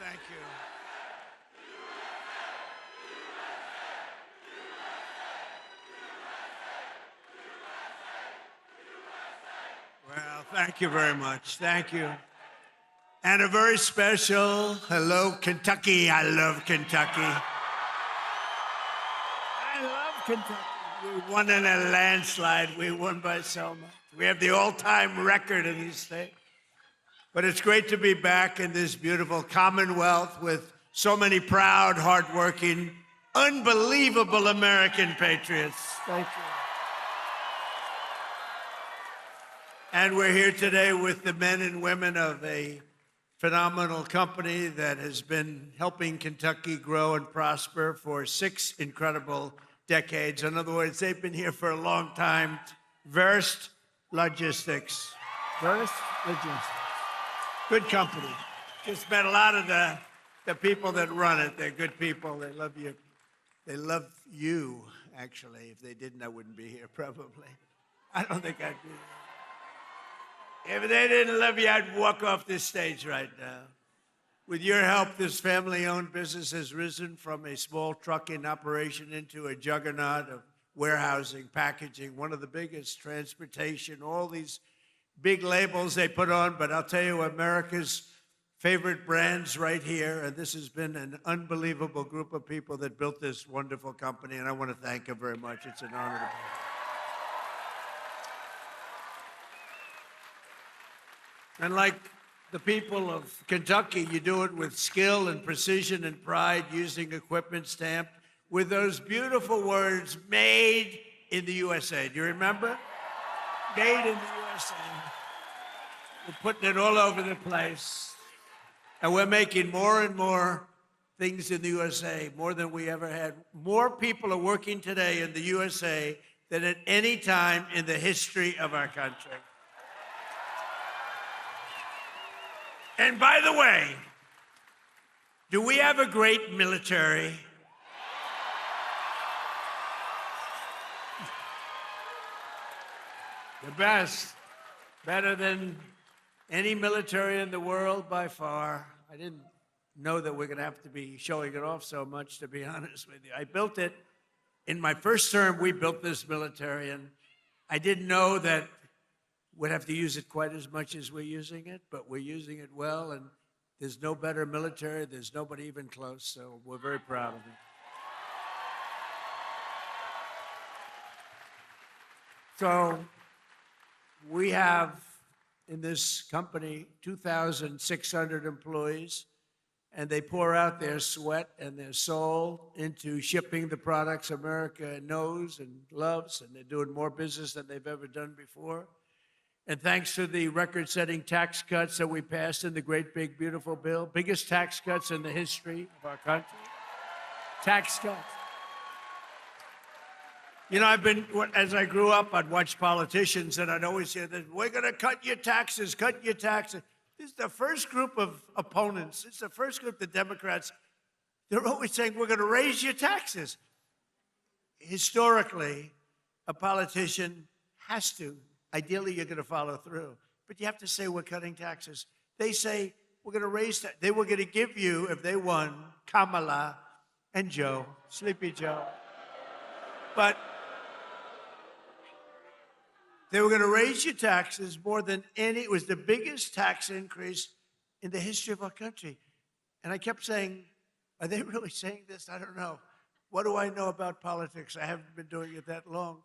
Thank you. Well, thank you very much. Thank you. And a very special hello, Kentucky. I love Kentucky. I love Kentucky. We won in a landslide. We won by so much. We have the all-time record in this state. But it's great to be back in this beautiful Commonwealth with so many proud, hardworking, unbelievable American patriots. Thank you. And we're here today with the men and women of a phenomenal company that has been helping Kentucky grow and prosper for 6 incredible decades. In other words, they've been here for a long time. Verst Logistics. Verst Logistics. Good company. Just met a lot of the people that run it. They're good people. They love you. They love you, actually. If they didn't, I wouldn't be here, probably. I don't think I'd be here. If they didn't love you, I'd walk off this stage right now. With your help, this family-owned business has risen from a small trucking operation into a juggernaut of warehousing, packaging, one of the biggest, transportation, all these big labels they put on. But I'll tell you, America's favorite brands right here, and this has been an unbelievable group of people that built this wonderful company, and I want to thank them very much. It's an honor to be here. And like the people of Kentucky, you do it with skill and precision and pride, using equipment stamped with those beautiful words, made in the USA. Do you remember? Made in the USA. We're putting it all over the place. And we're making more and more things in the USA, more than we ever had. More people are working today in the USA than at any time in the history of our country. And by the way, do we have a great military? The best. Better than any military in the world by far. I didn't know that we're going to have to be showing it off so much, to be honest with you. I built it. In my first term, we built this military, and I didn't know that we'd have to use it quite as much as we're using it, but we're using it well, and there's no better military. There's nobody even close, so we're very proud of it. So we have in this company 2,600 employees, and they pour out their sweat and their soul into shipping the products America knows and loves, and they're doing more business than they've ever done before. And thanks to the record-setting tax cuts that we passed in the great, big, beautiful bill, biggest tax cuts in the history of our country, tax cuts. You know, as I grew up, I'd watch politicians, and I'd always hear that, we're going to cut your taxes, cut your taxes. This is the first group of opponents. It's the first group, the Democrats. They're always saying, we're going to raise your taxes. Historically, a politician has to. Ideally, you're going to follow through. But you have to say, we're cutting taxes. They say, we're going to raise that. They were going to give you, if they won, Kamala and Joe, Sleepy Joe. But they were going to raise your taxes more than any. It was the biggest tax increase in the history of our country. And I kept saying, are they really saying this? I don't know. What do I know about politics? I haven't been doing it that long.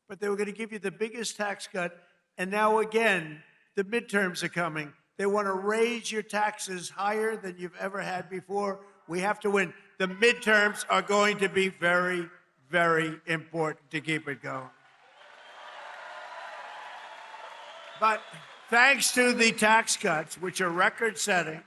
But they were going to give you the biggest tax cut. And now again, the midterms are coming. They want to raise your taxes higher than you've ever had before. We have to win. The midterms are going to be very, very important to keep it going. But thanks to the tax cuts, which are record-setting,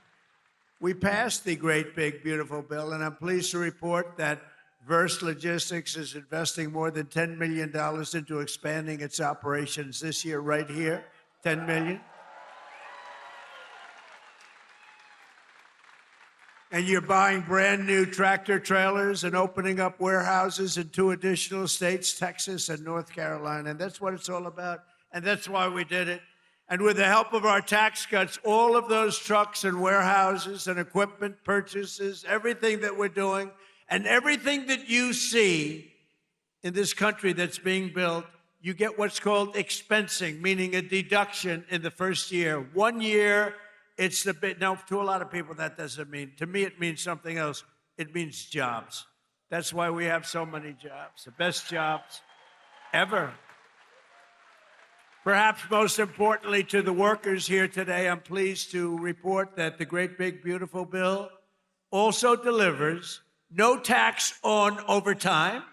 we passed the great, big, beautiful bill, and I'm pleased to report that Verst Logistics is investing more than $10 million into expanding its operations this year, right here, $10 million. And you're buying brand new tractor trailers and opening up warehouses in 2 additional states, Texas and North Carolina. And that's what it's all about. And that's why we did it. And with the help of our tax cuts, all of those trucks and warehouses and equipment purchases, everything that we're doing, and everything that you see in this country that's being built, you get what's called expensing, meaning a deduction in the first year. 1 year, it's the bit. Now, to a lot of people, that doesn't mean. To me, it means something else. It means jobs. That's why we have so many jobs, the best jobs ever. Perhaps most importantly to the workers here today, I'm pleased to report that the great big beautiful bill also delivers no tax on overtime.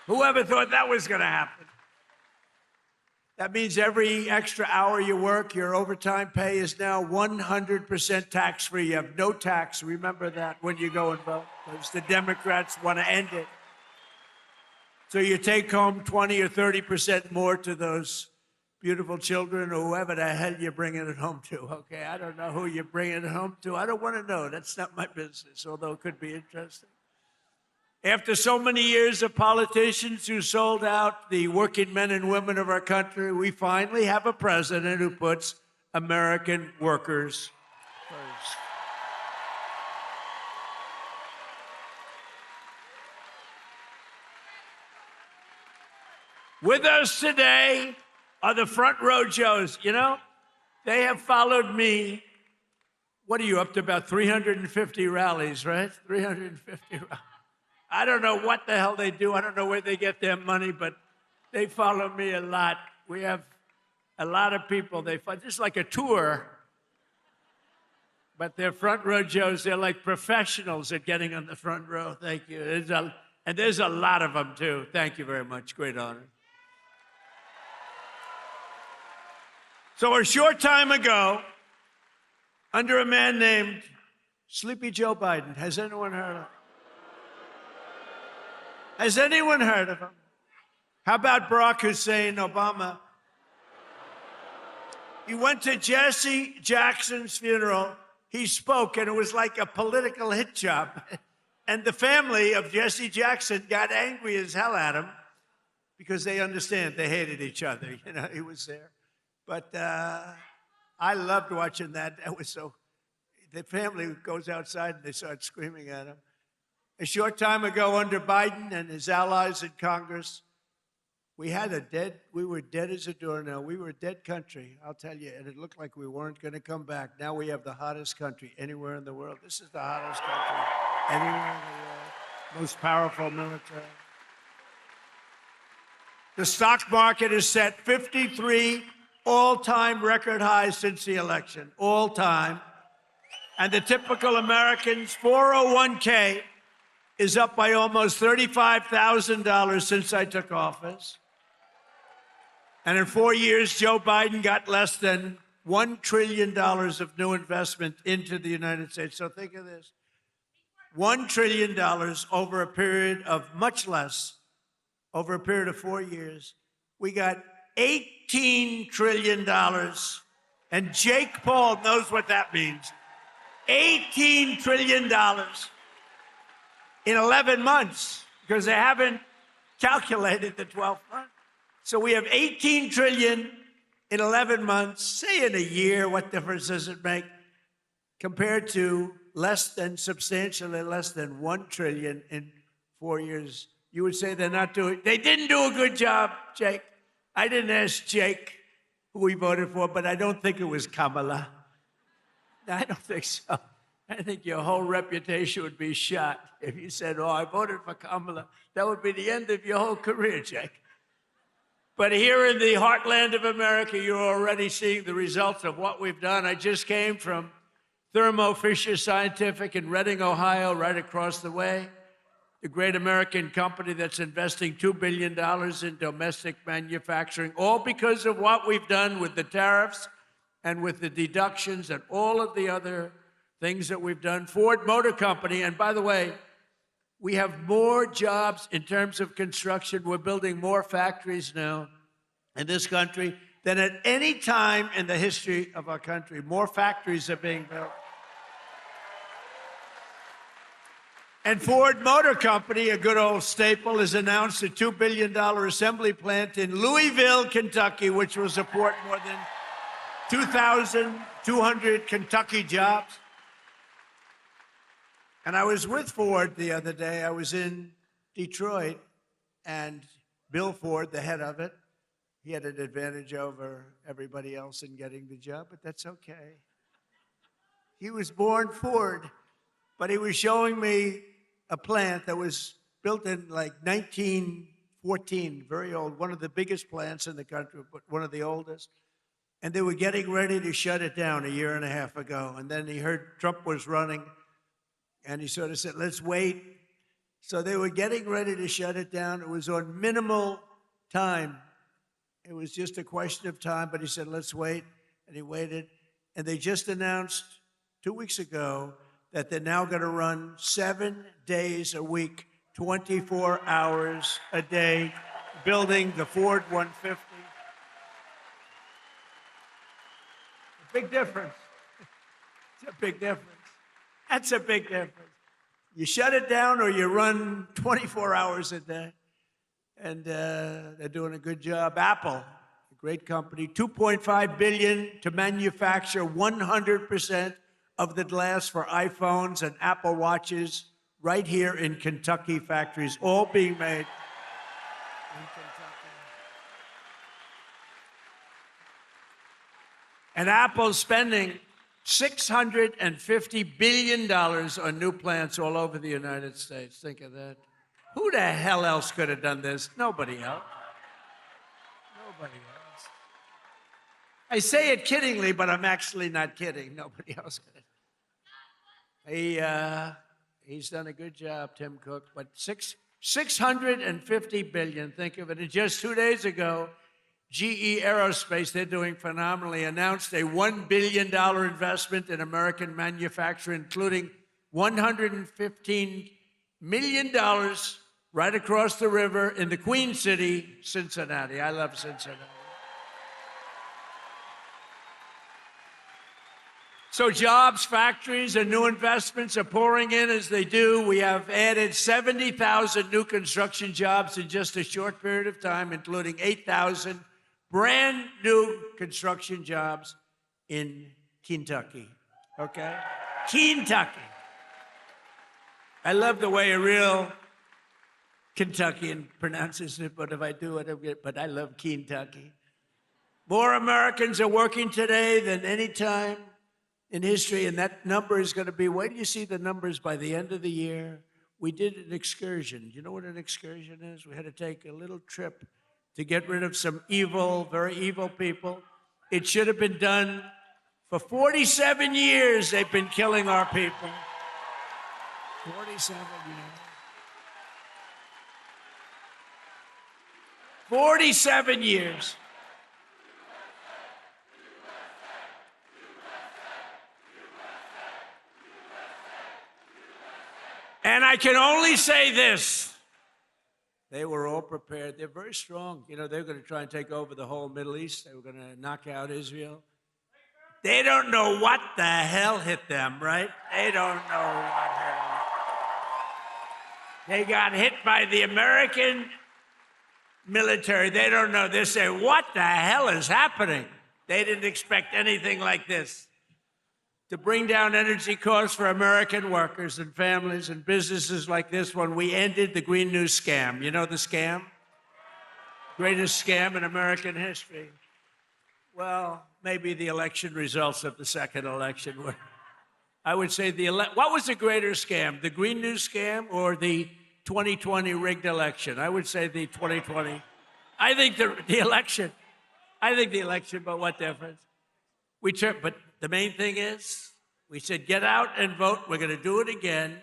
Whoever thought that was going to happen? That means every extra hour you work, your overtime pay is now 100% tax-free. You have no tax. Remember that when you go and vote, because the Democrats want to end it. So you take home 20 or 30% more to those beautiful children or whoever the hell you're bringing it home to, okay? I don't know who you're bringing it home to. I don't want to know. That's not my business, although it could be interesting. After so many years of politicians who sold out the working men and women of our country, we finally have a president who puts American workers first. With us today are the front row Joes. You know, they have followed me. What are you, up to about 350 rallies, right? 350 rallies. I don't know what the hell they do. I don't know where they get their money, but they follow me a lot. We have a lot of people. They follow, just like a tour. But they're front row Joes. They're like professionals at getting on the front row. Thank you. And there's a lot of them, too. Thank you very much. Great honor. So a short time ago, under a man named Sleepy Joe Biden, has anyone heard of him? Has anyone heard of him? How about Barack Hussein Obama? He went to Jesse Jackson's funeral. He spoke, and it was like a political hit job. And the family of Jesse Jackson got angry as hell at him because they understand they hated each other. You know, he was there. But I loved watching that. That was so. The family goes outside and they start screaming at him. A short time ago, under Biden and his allies in Congress, we were dead as a doornail. We were a dead country, I'll tell you, and it looked like we weren't going to come back. Now we have the hottest country anywhere in the world. This is the hottest country anywhere in the world. Most powerful military. The stock market has set 53 all-time record highs since the election, all time. And the typical American's 401k is up by almost $35,000 since I took office. And in 4 years, Joe Biden got less than $1 trillion of new investment into the United States. So think of this. $1 trillion over a period of much less, over a period of 4 years. We got $18 trillion. And Jake Paul knows what that means. $18 trillion in 11 months, because they haven't calculated the 12 months. So we have 18 trillion in 11 months. Say in a year, what difference does it make? Compared to substantially less than 1 trillion in 4 years. You would say they didn't do a good job, Jake. I didn't ask Jake who he voted for, but I don't think it was Kamala. I don't think so. I think your whole reputation would be shot if you said, oh, I voted for Kamala. That would be the end of your whole career, Jake. But here in the heartland of America, you're already seeing the results of what we've done. I just came from ThermoFisher Scientific in Reading, Ohio, right across the way. The great American company that's investing $2 billion in domestic manufacturing, all because of what we've done with the tariffs and with the deductions and all of the other things that we've done. Ford Motor Company, and by the way, we have more jobs in terms of construction. We're building more factories now in this country than at any time in the history of our country. More factories are being built. And Ford Motor Company, a good old staple, has announced a $2 billion assembly plant in Louisville, Kentucky, which will support more than 2,200 Kentucky jobs. And I was with Ford the other day. I was in Detroit, and Bill Ford, the head of it, he had an advantage over everybody else in getting the job, but that's okay. He was born Ford, but he was showing me a plant that was built in like 1914, very old, one of the biggest plants in the country, but one of the oldest. And they were getting ready to shut it down a year and a half ago. And then he heard Trump was running, and he sort of said, let's wait. So they were getting ready to shut it down. It was on minimal time. It was just a question of time, but he said, let's wait. And he waited. And they just announced 2 weeks ago that they're now going to run 7 days a week, 24 hours a day, building the Ford 150. A big difference. It's a big difference. That's a big difference. You shut it down or you run 24 hours a day. And they're doing a good job. Apple, a great company, $2.5 billion to manufacture 100% of the glass for iPhones and Apple Watches right here in Kentucky factories, all being made in Kentucky. And Apple's spending $650 billion on new plants all over the United States. Think of that. Who the hell else could have done this? Nobody else. Nobody else. I say it kiddingly, but I'm actually not kidding. Nobody else could have. He's done a good job, Tim Cook, but $650 billion, think of it. And just 2 days ago, GE Aerospace, they're doing phenomenally, announced a $1 billion investment in American manufacturing, including $115 million right across the river in the Queen City, Cincinnati. I love Cincinnati. So jobs, factories, and new investments are pouring in as they do. We have added 70,000 new construction jobs in just a short period of time, including 8,000 brand new construction jobs in Kentucky, okay? Kentucky. I love the way a real Kentuckian pronounces it, but if I do it, but I love Kentucky. More Americans are working today than any time in history, and that number is going to be, wait till you see the numbers by the end of the year. We did an excursion. Do you know what an excursion is? We had to take a little trip to get rid of some evil, very evil people. It should have been done for 47 years. They've been killing our people. 47 years. 47 years. And I can only say this. They were all prepared. They're very strong. You know, they're going to try and take over the whole Middle East. They were going to knock out Israel. They don't know what the hell hit them, right? They don't know what hit them. They got hit by the American military. They don't know. They say, what the hell is happening? They didn't expect anything like this. To bring down energy costs for American workers and families and businesses like this one, we ended the Green News scam. You know the scam? Greatest scam in American history. Well, maybe the election results of the second election were. I would say what was the greater scam, the Green News scam or the 2020 rigged election? I would say the 2020. I think the election. I think the election, but what difference? But the main thing is, we said, get out and vote. We're going to do it again,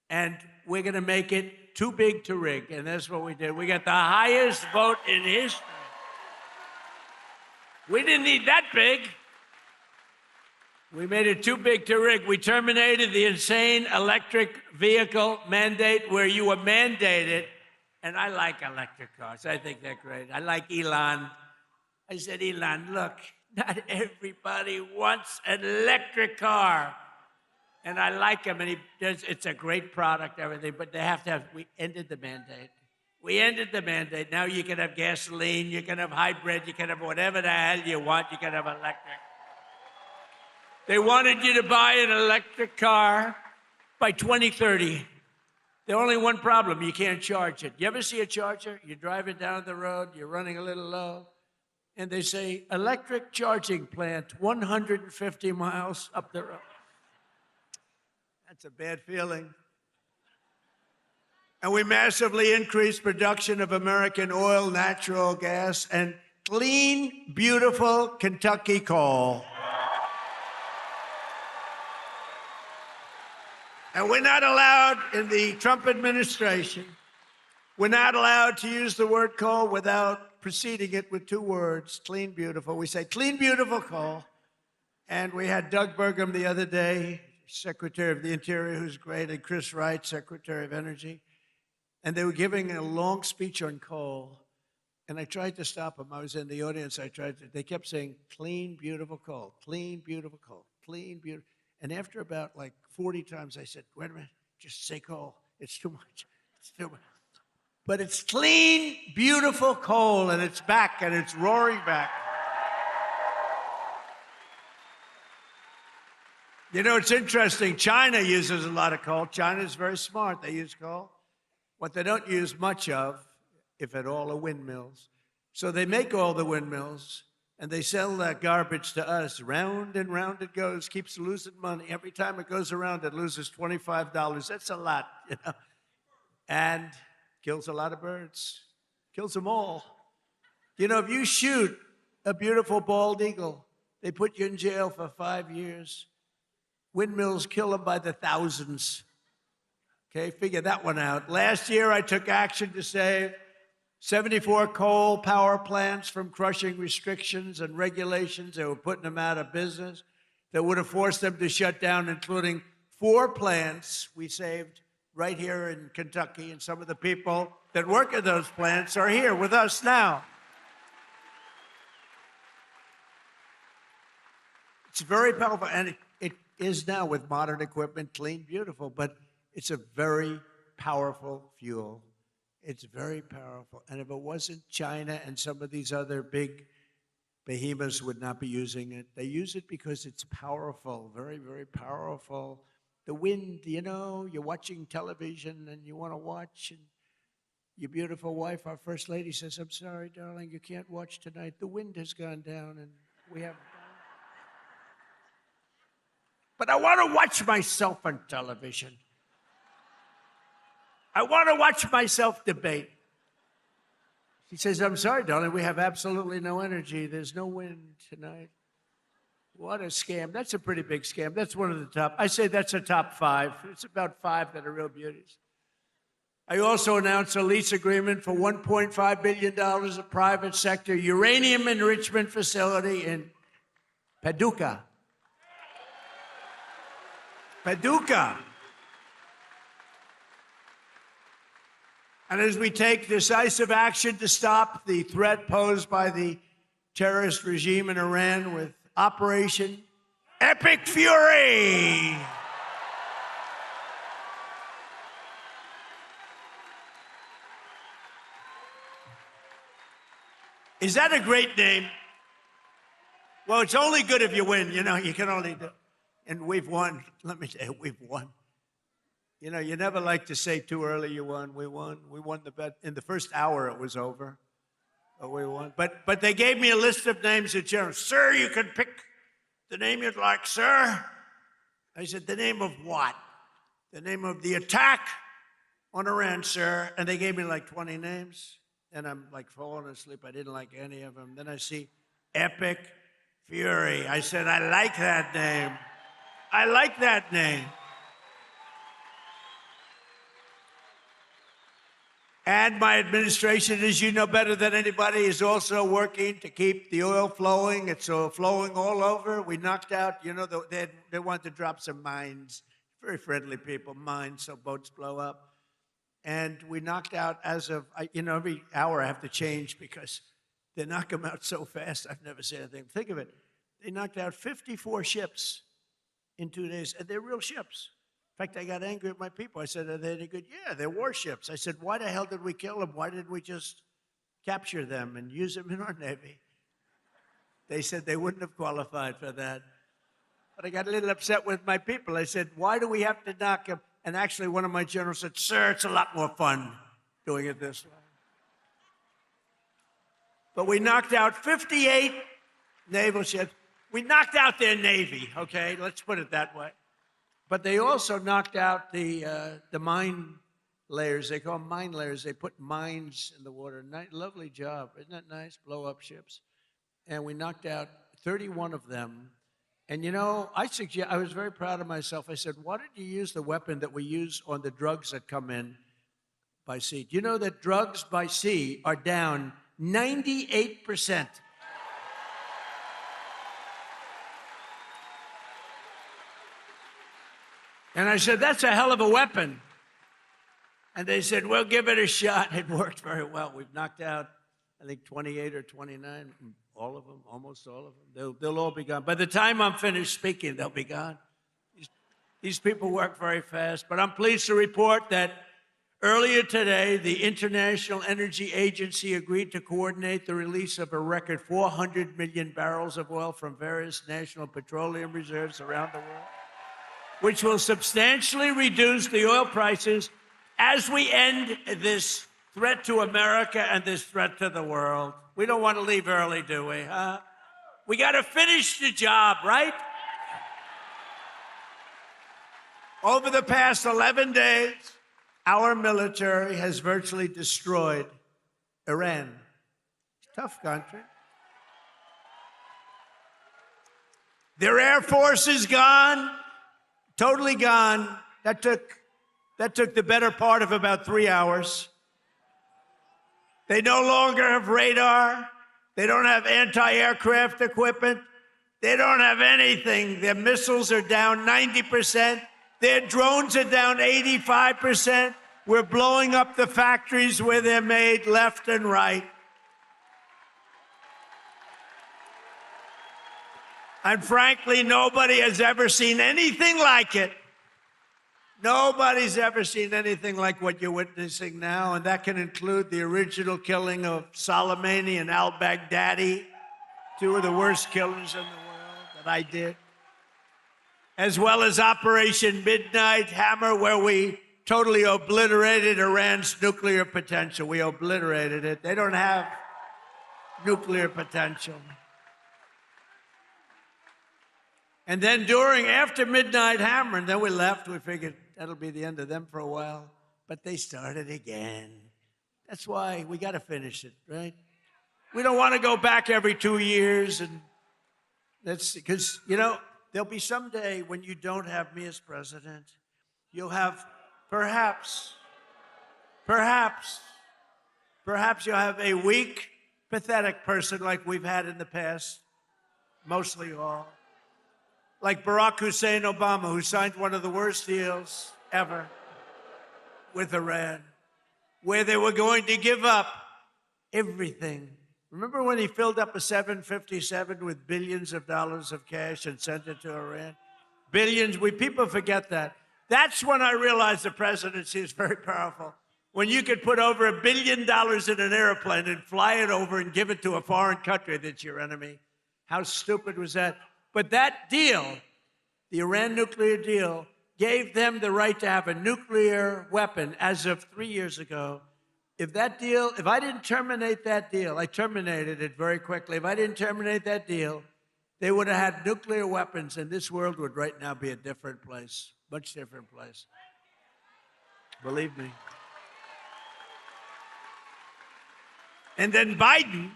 and we're going to make it too big to rig. And that's what we did. We got the highest vote in history. We didn't need that big. We made it too big to rig. We terminated the insane electric vehicle mandate where you were mandated. And I like electric cars. I think they're great. I like Elon. I said, Elon, look, not everybody wants an electric car. And I like him, and it's a great product, everything, but we ended the mandate. We ended the mandate. Now you can have gasoline, you can have hybrid, you can have whatever the hell you want, you can have electric. They wanted you to buy an electric car by 2030. There's only one problem, you can't charge it. You ever see a charger? You're driving down the road, you're running a little low, and they say, electric charging plant 150 miles up the road. That's a bad feeling. And we massively increased production of American oil, natural gas, and clean, beautiful Kentucky coal. And we're not allowed in the Trump administration, we're not allowed to use the word coal without preceding it with two words, clean, beautiful. We say clean, beautiful coal. And we had Doug Burgum the other day, Secretary of the Interior, who's great, and Chris Wright, Secretary of Energy. And they were giving a long speech on coal. And I tried to stop them. I was in the audience. They kept saying, clean, beautiful coal, clean, beautiful coal, clean, beautiful. And after about like 40 times, I said, wait a minute, just say coal. It's too much. It's too much. But it's clean, beautiful coal, and it's back, and it's roaring back. You know, it's interesting. China uses a lot of coal. China's very smart. They use coal. What they don't use much of, if at all, are windmills. So they make all the windmills, and they sell that garbage to us. Round and round it goes, keeps losing money. Every time it goes around, it loses $25. That's a lot, you know, and kills a lot of birds, kills them all. You know, if you shoot a beautiful bald eagle, they put you in jail for 5 years. Windmills kill them by the thousands. Okay, figure that one out. Last year, I took action to save 74 coal power plants from crushing restrictions and regulations that were putting them out of business, that would have forced them to shut down, including 4 plants we saved right here in Kentucky. And some of the people that work at those plants are here with us now. It's very powerful, and it is now with modern equipment, clean, beautiful, but it's a very powerful fuel. It's very powerful. And if it wasn't China and some of these other big behemoths would not be using it. They use it because it's powerful, very, very powerful. The wind, you know, you're watching television and you want to watch, and your beautiful wife, our First Lady, says, I'm sorry, darling, you can't watch tonight. The wind has gone down and we have... But I want to watch myself on television. I want to watch myself debate. She says, I'm sorry, darling, we have absolutely no energy. There's no wind tonight. What a scam. That's a pretty big scam. That's one of the top. I say that's a top 5. It's about 5 that are real beauties. I also announced a lease agreement for $1.5 billion of private sector uranium enrichment facility in Paducah. Paducah. And as we take decisive action to stop the threat posed by the terrorist regime in Iran with Operation Epic Fury. Is that a great name? Well, it's only good if you win. You know, you can only do. And we've won. Let me tell you, we've won. You know, you never like to say too early you won. We won. We won the bet. In the first hour, it was over. But we won. But they gave me a list of names at General. Sir, you can pick the name you'd like, sir. I said, the name of what? The name of the attack on Iran, sir. And they gave me like 20 names. And I'm like falling asleep. I didn't like any of them. Then I see Epic Fury. I said, I like that name. I like that name. And my administration, as you know better than anybody, is also working to keep the oil flowing. It's flowing all over. We knocked out, you know, they wanted to drop some mines. Very friendly people, mines, so boats blow up. And we knocked out as of, you know, every hour I have to change because they knock them out so fast. I've never seen anything. Think of it. They knocked out 54 ships in 2 days, and they're real ships. In fact, I got angry at my people. I said, are they any good? Yeah, they're warships. I said, why the hell did we kill them? Why didn't we just capture them and use them in our Navy? They said they wouldn't have qualified for that. But I got a little upset with my people. I said, why do we have to knock them? And actually, one of my generals said, sir, it's a lot more fun doing it this way. But we knocked out 58 naval ships. We knocked out their Navy, okay? Let's put it that way. But they also knocked out the mine layers. They call them mine layers. They put mines in the water. Lovely job. Isn't that nice? Blow up ships. And we knocked out 31 of them. And you know, I was very proud of myself. I said, why didn't you use the weapon that we use on the drugs that come in by sea? Do you know that drugs by sea are down 98%? And I said, that's a hell of a weapon. And they said, well, give it a shot. It worked very well. We've knocked out, I think, 28 or 29, all of them, almost all of them. They'll all be gone. By the time I'm finished speaking, they'll be gone. These people work very fast. But I'm pleased to report that earlier today, the International Energy Agency agreed to coordinate the release of a record 400 million barrels of oil from various national petroleum reserves around the world, which will substantially reduce the oil prices as we end this threat to America and this threat to the world. We don't want to leave early, do we? We got to finish the job, right? Over the past 11 days, our military has virtually destroyed Iran. Tough country. Their air force is gone. Totally gone. That took the better part of about 3 hours. They no longer have radar. They don't have anti-aircraft equipment. They don't have anything. Their missiles are down 90%. Their drones are down 85%. We're blowing up the factories where they're made left and right. And frankly, nobody has ever seen anything like it. Nobody's ever seen anything like what you're witnessing now, and that can include the original killing of Soleimani and al-Baghdadi, two of the worst killers in the world that I did, as well as Operation Midnight Hammer, where we totally obliterated Iran's nuclear potential. We obliterated it. They don't have nuclear potential. And then after Midnight Hammer, and then we left, we figured that'll be the end of them for a while. But they started again. That's why we got to finish it, right? We don't want to go back every 2 years. And that's because, you know, there'll be some day when you don't have me as president. You'll have perhaps you'll have a weak, pathetic person like we've had in the past, mostly all. Like Barack Hussein Obama, who signed one of the worst deals ever with Iran, where they were going to give up everything. Remember when he filled up a 757 with billions of dollars of cash and sent it to Iran? Billions. People forget that. That's when I realized the presidency is very powerful. When you could put over $1 billion in an airplane and fly it over and give it to a foreign country that's your enemy. How stupid was that? But that deal, the Iran nuclear deal, gave them the right to have a nuclear weapon as of 3 years ago. If I didn't terminate that deal, I terminated it very quickly. If I didn't terminate that deal, they would have had nuclear weapons, and this world would right now be a different place, much different place. Believe me. And then Biden,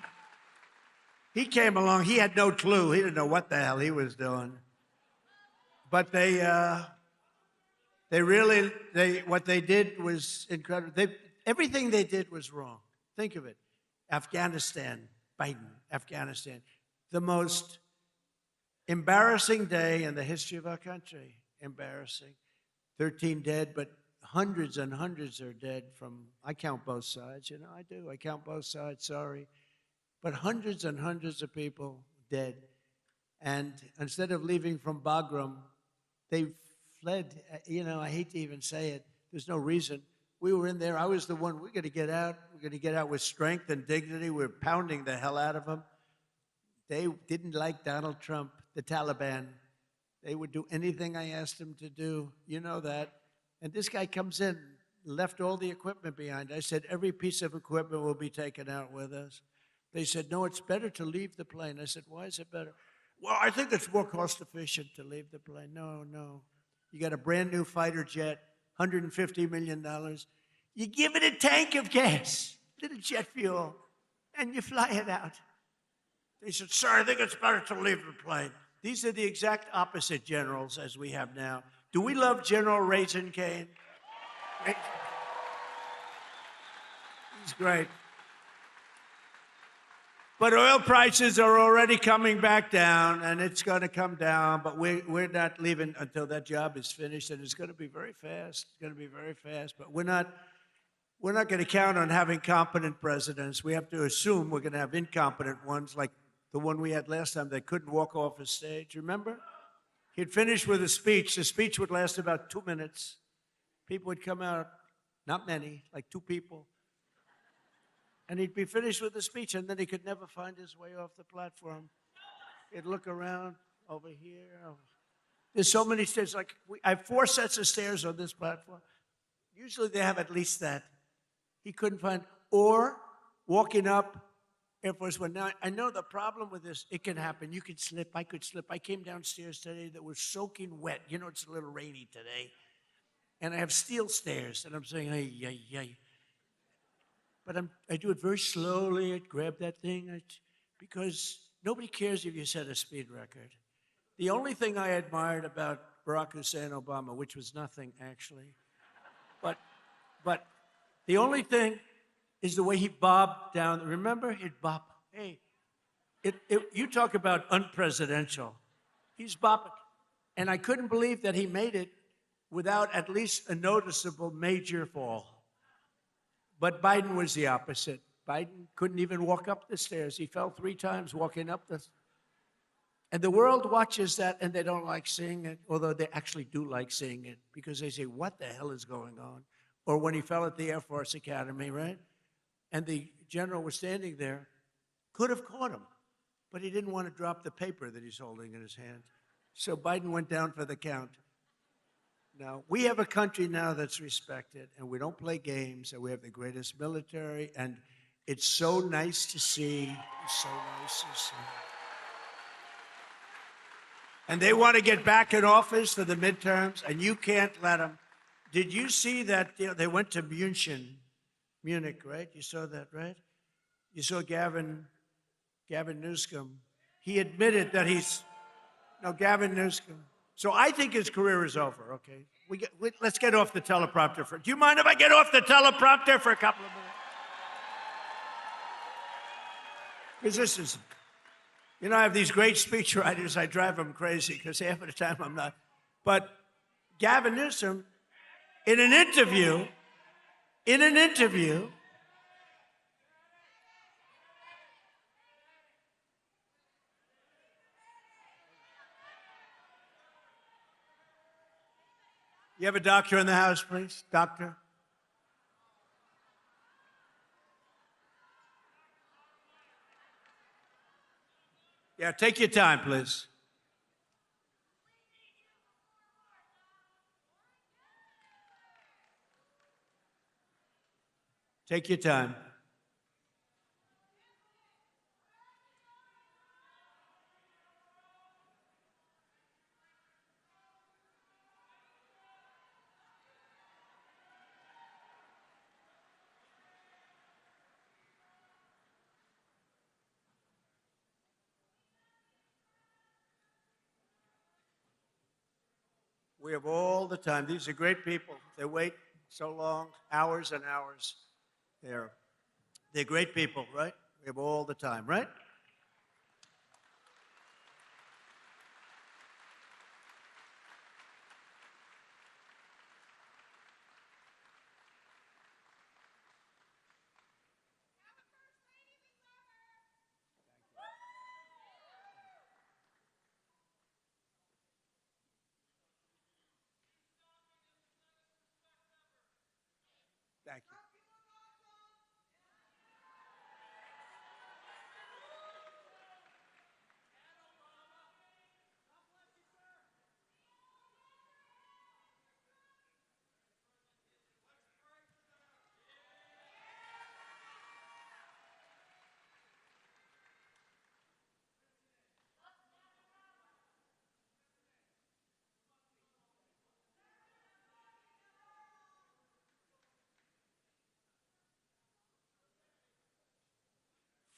he came along. He had no clue. He didn't know what the hell he was doing. But what they did was incredible. Everything they did was wrong. Think of it. Afghanistan, Biden, Afghanistan. The most embarrassing day in the history of our country. Embarrassing. 13 dead, but hundreds and hundreds are dead from, I count both sides. You know, I do. I count both sides, sorry. But hundreds and hundreds of people dead. And instead of leaving from Bagram, they fled. I hate to even say it. There's no reason. We were in there. I was the one. We're going to get out. We're going to get out with strength and dignity. We're pounding the hell out of them. They didn't like Donald Trump, the Taliban. They would do anything I asked them to do. You know that. And this guy comes in, left all the equipment behind. I said, every piece of equipment will be taken out with us. They said, no, it's better to leave the plane. I said, why is it better? Well, I think it's more cost efficient to leave the plane. No. You got a brand new fighter jet, $150 million. You give it a tank of gas, little jet fuel, and you fly it out. They said, sir, I think it's better to leave the plane. These are the exact opposite generals as we have now. Do we love General Raisin Cane? He's great. But oil prices are already coming back down, and it's going to come down, but we're not leaving until that job is finished, and it's going to be very fast. It's going to be very fast, but we're not going to count on having competent presidents. We have to assume we're going to have incompetent ones, like the one we had last time that couldn't walk off a stage. Remember? He'd finish with a speech. The speech would last about 2 minutes. People would come out, not many, like 2 people. And he'd be finished with the speech, and then he could never find his way off the platform. He'd look around over here. There's so many stairs. I have 4 sets of stairs on this platform. Usually they have at least that. He couldn't find, or walking up Air Force One. Now, I know the problem with this, it can happen. You could slip. I could slip. I came downstairs today that was soaking wet. It's a little rainy today. And I have steel stairs, and I'm saying, hey. But I do it very slowly. I grab that thing because nobody cares if you set a speed record. The only thing I admired about Barack Hussein Obama, which was nothing actually, but the only thing is the way he bobbed down. Remember, he'd bob. Hey, you talk about unpresidential. He's bobbing. And I couldn't believe that he made it without at least a noticeable major fall. But Biden was the opposite. Biden couldn't even walk up the stairs. He fell 3 times walking up the. And the world watches that, and they don't like seeing it, although they actually do like seeing it, because they say, what the hell is going on? Or when he fell at the Air Force Academy, right? And the general was standing there, could have caught him, but he didn't want to drop the paper that he's holding in his hand. So Biden went down for the count. Now, we have a country now that's respected, and we don't play games, and we have the greatest military, and it's so nice to see. It's so nice to see. And they want to get back in office for the midterms, and you can't let them. Did you see that they went to Munich, right? You saw that, right? You saw Gavin Newsom. He admitted that Gavin Newsom. So I think his career is over, okay? Let's get off the teleprompter. Do you mind if I get off the teleprompter for a couple of minutes? Because this is, I have these great speechwriters. I drive them crazy because half of the time I'm not. But Gavin Newsom, in an interview, you have a doctor in the house, please? Doctor? Yeah, take your time, please. Take your time. We have all the time. These are great people. They wait so long, hours and hours. They're great people, right? We have all the time, right?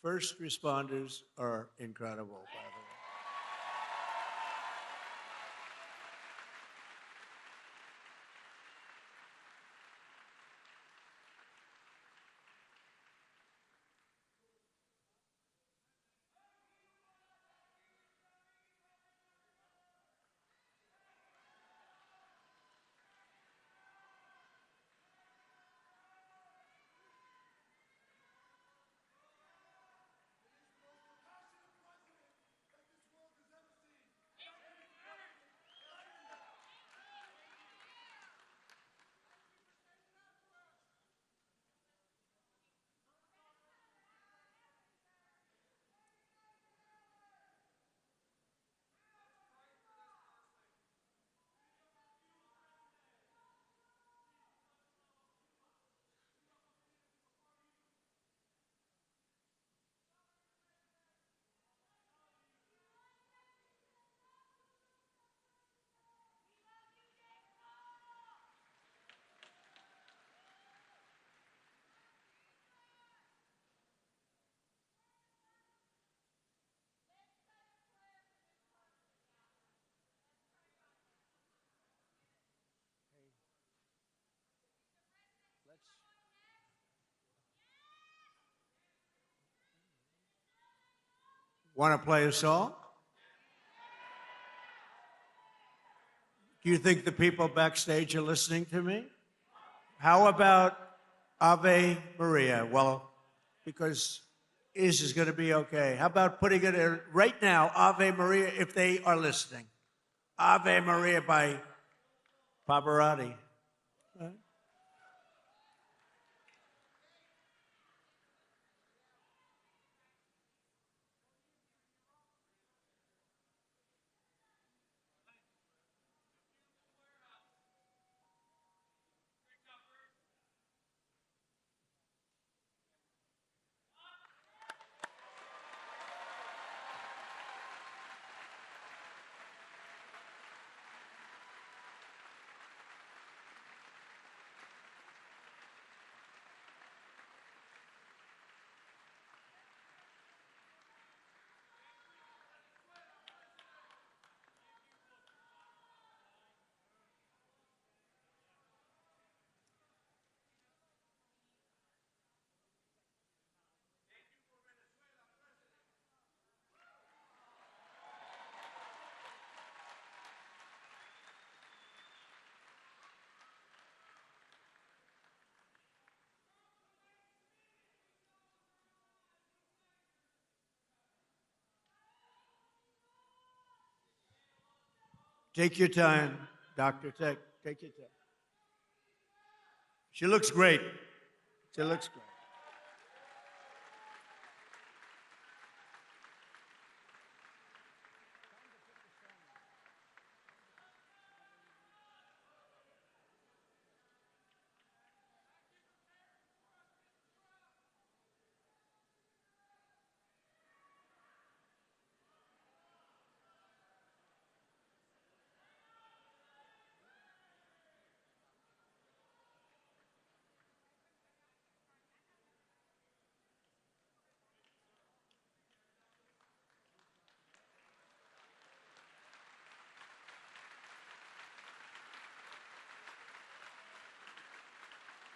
First responders are incredible, by the way. Want to play a song? Do you think the people backstage are listening to me? How about Ave Maria? Well, because is going to be okay. How about putting it in right now, Ave Maria, if they are listening? Ave Maria by Pavarotti. Right? Take your time, doctor. Take your time. She looks great. She looks great.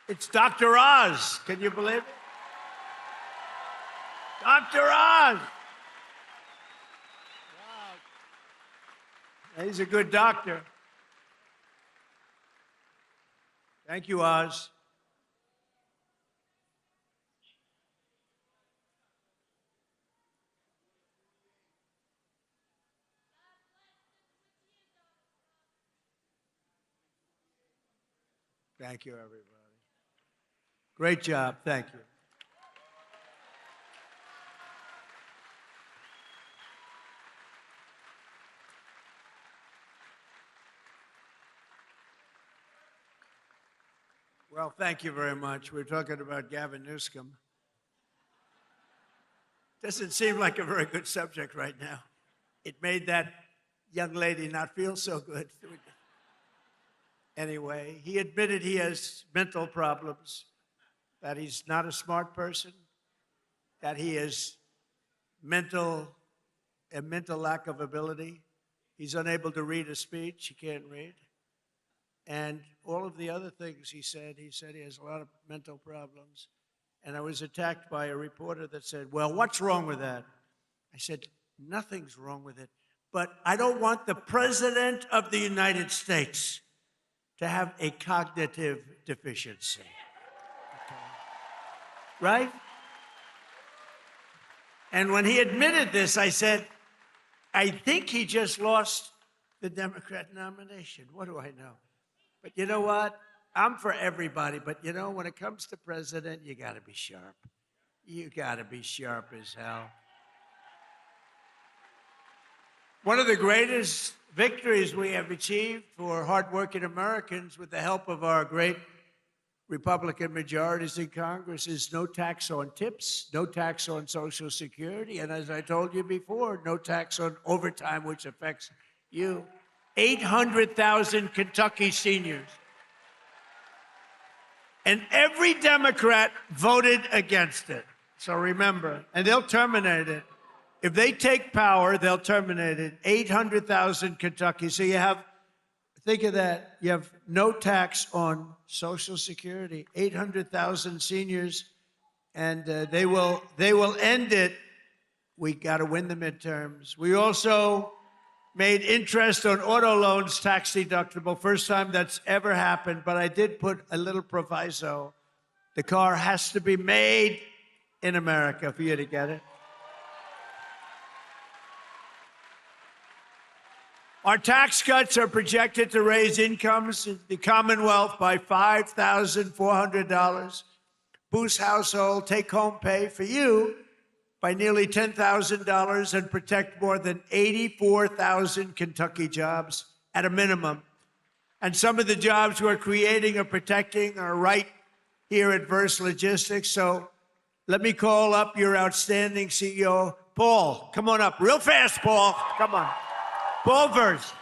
It's Dr. Oz. Can you believe it? Dr. Oz. Wow. He's a good doctor. Thank you, Oz. Thank you, everybody. Great job. Thank you. Well, thank you very much. We're talking about Gavin Newsom. Doesn't seem like a very good subject right now. It made that young lady not feel so good. Anyway, he admitted he has mental problems, that he's not a smart person, that he is a mental lack of ability. He's unable to read a speech. He can't read. And all of the other things he said he has a lot of mental problems. And I was attacked by a reporter that said, well, what's wrong with that? I said, nothing's wrong with it. But I don't want the President of the United States to have a cognitive deficiency. Okay. Right? And when he admitted this, I said, I think he just lost the Democrat nomination. What do I know? But you know what? I'm for everybody. But you know, when it comes to president, you got to be sharp. You got to be sharp as hell. One of the greatest victories we have achieved for hardworking Americans with the help of our great Republican majorities in Congress is no tax on tips, no tax on Social Security, and as I told you before, no tax on overtime, which affects you. 800,000 Kentucky seniors. And every Democrat voted against it. So remember, and they'll terminate it. If they take power, they'll terminate it. 800,000 Kentucky. So you have, think of that, you have no tax on Social Security, 800,000 seniors, and they will end it. We got to win the midterms. We also made interest on auto loans tax deductible, first time that's ever happened, but I did put a little proviso. The car has to be made in America for you to get it. Our tax cuts are projected to raise incomes in the Commonwealth by $5,400, boost household take-home pay for you by nearly $10,000, and protect more than 84,000 Kentucky jobs at a minimum. And some of the jobs we're creating or protecting are right here at Verst Logistics. So let me call up your outstanding CEO, Paul. Come on up real fast, Paul. Come on. Paul Verst.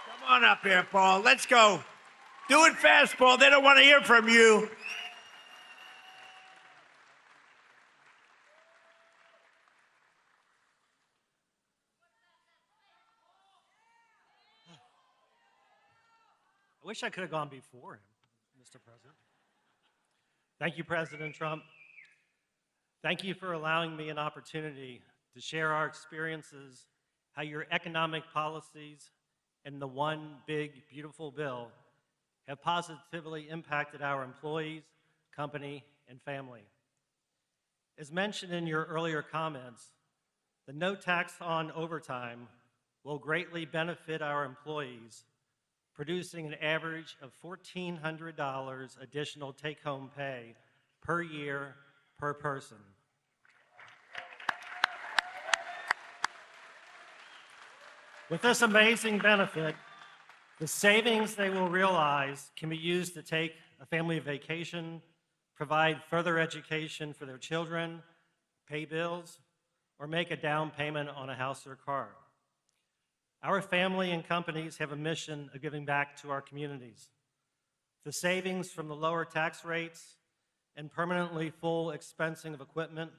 Come on up here, Paul. Let's go. Do it fast, Paul. They don't want to hear from you. I wish I could have gone before him, Mr. President. Thank you, President Trump. Thank you for allowing me an opportunity to share our experiences, how your economic policies and the one big, beautiful bill have positively impacted our employees, company, and family. As mentioned in your earlier comments, the no tax on overtime will greatly benefit our employees, producing an average of $1,400 additional take-home pay per year per person. With this amazing benefit, the savings they will realize can be used to take a family vacation, provide further education for their children, pay bills, or make a down payment on a house or car. Our family and companies have a mission of giving back to our communities. The savings from the lower tax rates and permanently full expensing of equipment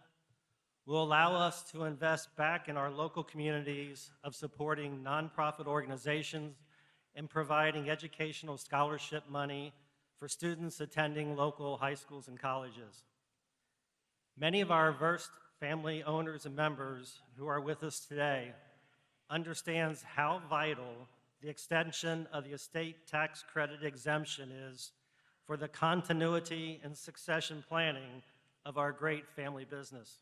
will allow us to invest back in our local communities of supporting nonprofit organizations and providing educational scholarship money for students attending local high schools and colleges. Many of our Verst family owners and members who are with us today understands how vital the extension of the estate tax credit exemption is for the continuity and succession planning of our great family business.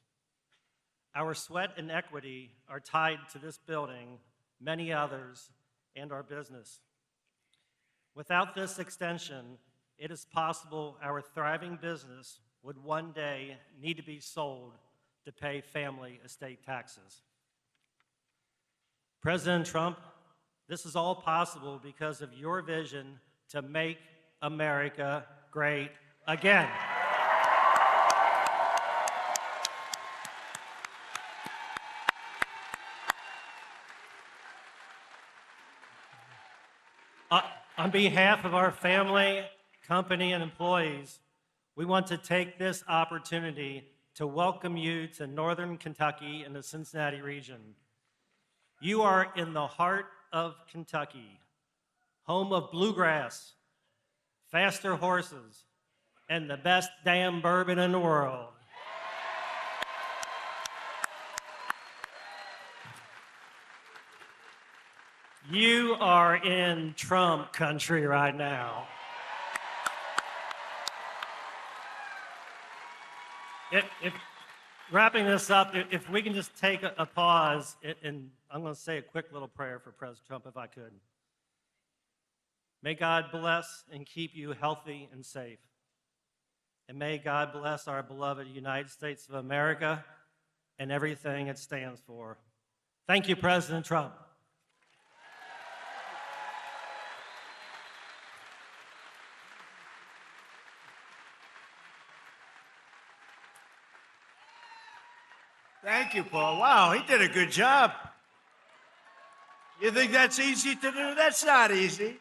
Our sweat and equity are tied to this building, many others, and our business. Without this extension, it is possible our thriving business would one day need to be sold to pay family estate taxes. President Trump, this is all possible because of your vision to make America great again. On behalf of our family, company, and employees, we want to take this opportunity to welcome you to Northern Kentucky and the Cincinnati region. You are in the heart of Kentucky, home of bluegrass, faster horses, and the best damn bourbon in the world. You are in Trump country right now. Wrapping this up, if we can just take a pause, and I'm going to say a quick little prayer for President Trump, if I could. May God bless and keep you healthy and safe. And may God bless our beloved United States of America and everything it stands for. Thank you, President Trump. Thank you, Paul. Wow, he did a good job. You think that's easy to do? That's not easy.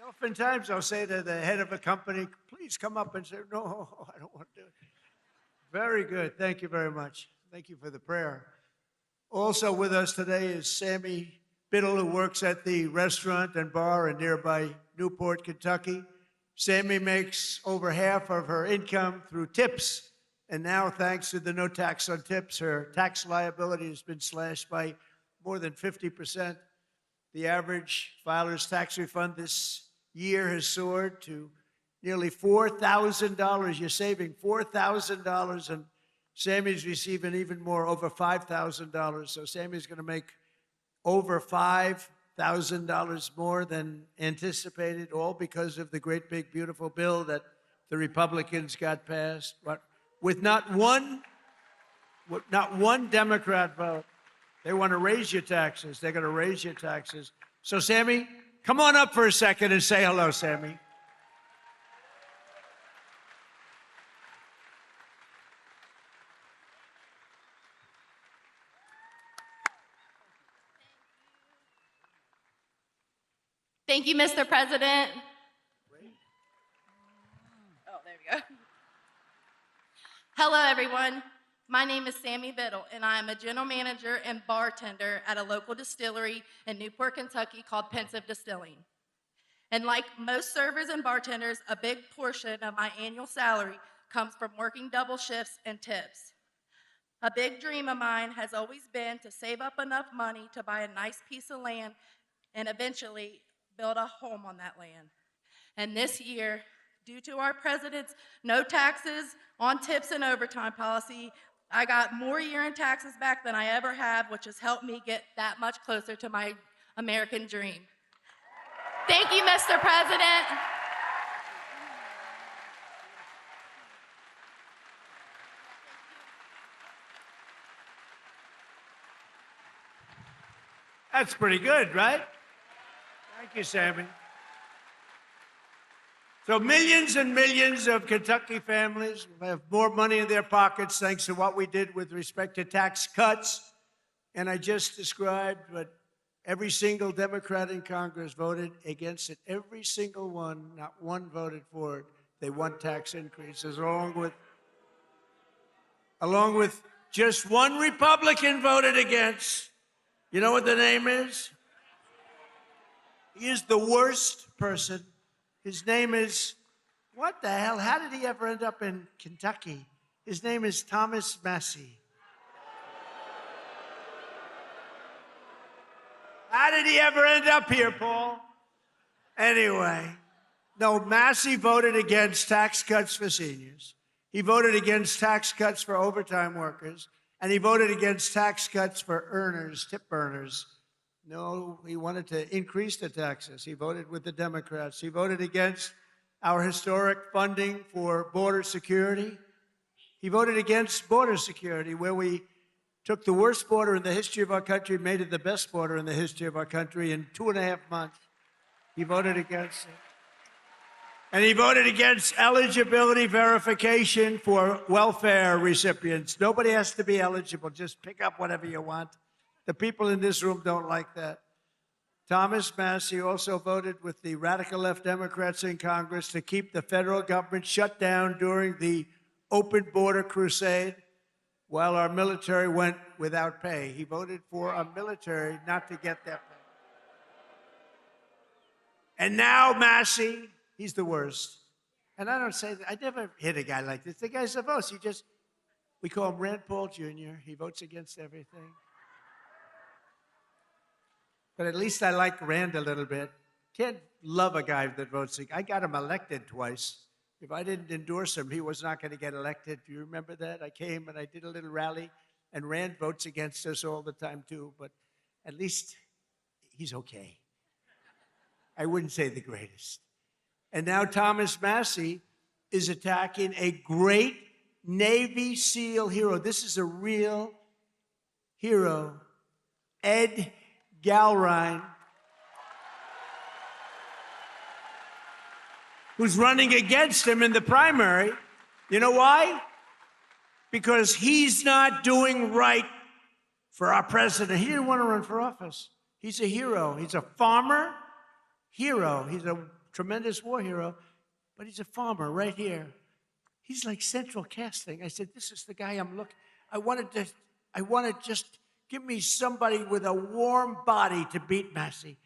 Oftentimes I'll say to the head of a company, please come up and say, no, I don't want to do it. Very good. Thank you very much. Thank you for the prayer. Also with us today is Sammy Biddle, who works at the restaurant and bar in nearby Newport, Kentucky. Sammy makes over half of her income through tips. And now, thanks to the no tax on tips, her tax liability has been slashed by more than 50%. The average filer's tax refund this year has soared to nearly $4,000. You're saving $4,000, and Sammy's receiving even more, over $5,000. So Sammy's going to make over $5,000 more than anticipated, all because of the great, big, beautiful bill that the Republicans got passed. With not one Democrat vote. They want to raise your taxes. They're going to raise your taxes. So, Sammy, come on up for a second and say hello, Sammy. Thank you, Mr. President. Oh, there we go. Hello, everyone. My name is Sammy Biddle, and I am a general manager and bartender at a local distillery in Newport, Kentucky called Pensive Distilling. And like most servers and bartenders, a big portion of my annual salary comes from working double shifts and tips. A big dream of mine has always been to save up enough money to buy a nice piece of land and eventually build a home on that land. And this year, due to our president's no taxes on tips and overtime policy, I got more year-end taxes back than I ever have, which has helped me get that much closer to my American dream. Thank you, Mr. President. That's pretty good, right? Thank you, Sammy. So millions and millions of Kentucky families will have more money in their pockets thanks to what we did with respect to tax cuts. And I just described what every single Democrat in Congress voted against it. Every single one, not one voted for it. They want tax increases, along with just one Republican voted against. You know what the name is? He is the worst person. His name is, what the hell? How did he ever end up in Kentucky? His name is Thomas Massie. How did he ever end up here, Paul? Anyway, no, Massie voted against tax cuts for seniors. He voted against tax cuts for overtime workers. And he voted against tax cuts for earners, tip earners. No, he wanted to increase the taxes. He voted with the Democrats. He voted against our historic funding for border security. He voted against border security, where we took the worst border in the history of our country, made it the best border in the history of our country in 2.5 months. He voted against it. And he voted against eligibility verification for welfare recipients. Nobody has to be eligible. Just pick up whatever you want. The people in this room don't like that. Thomas Massie also voted with the radical left Democrats in Congress to keep the federal government shut down during the open border crusade while our military went without pay. He voted for our military not to get their pay. And now Massey, he's the worst. And I don't say that. I never hit a guy like this. The guy's a vote. We call him Rand Paul Jr. He votes against everything. But at least I like Rand a little bit. Can't love a guy that votes. I got him elected twice. If I didn't endorse him, he was not going to get elected. Do you remember that? I came and I did a little rally, and Rand votes against us all the time too, but at least he's okay. I wouldn't say the greatest. And now Thomas Massey is attacking a great Navy SEAL hero. This is a real hero, Ed Galrine, who's running against him in the primary. You know why? Because he's not doing right for our president. He didn't want to run for office. He's a hero. He's a farmer hero. He's a tremendous war hero, but he's a farmer right here. He's like central casting. I said, this is the guy I'm looking. I wanted to just give me somebody with a warm body to beat Massey.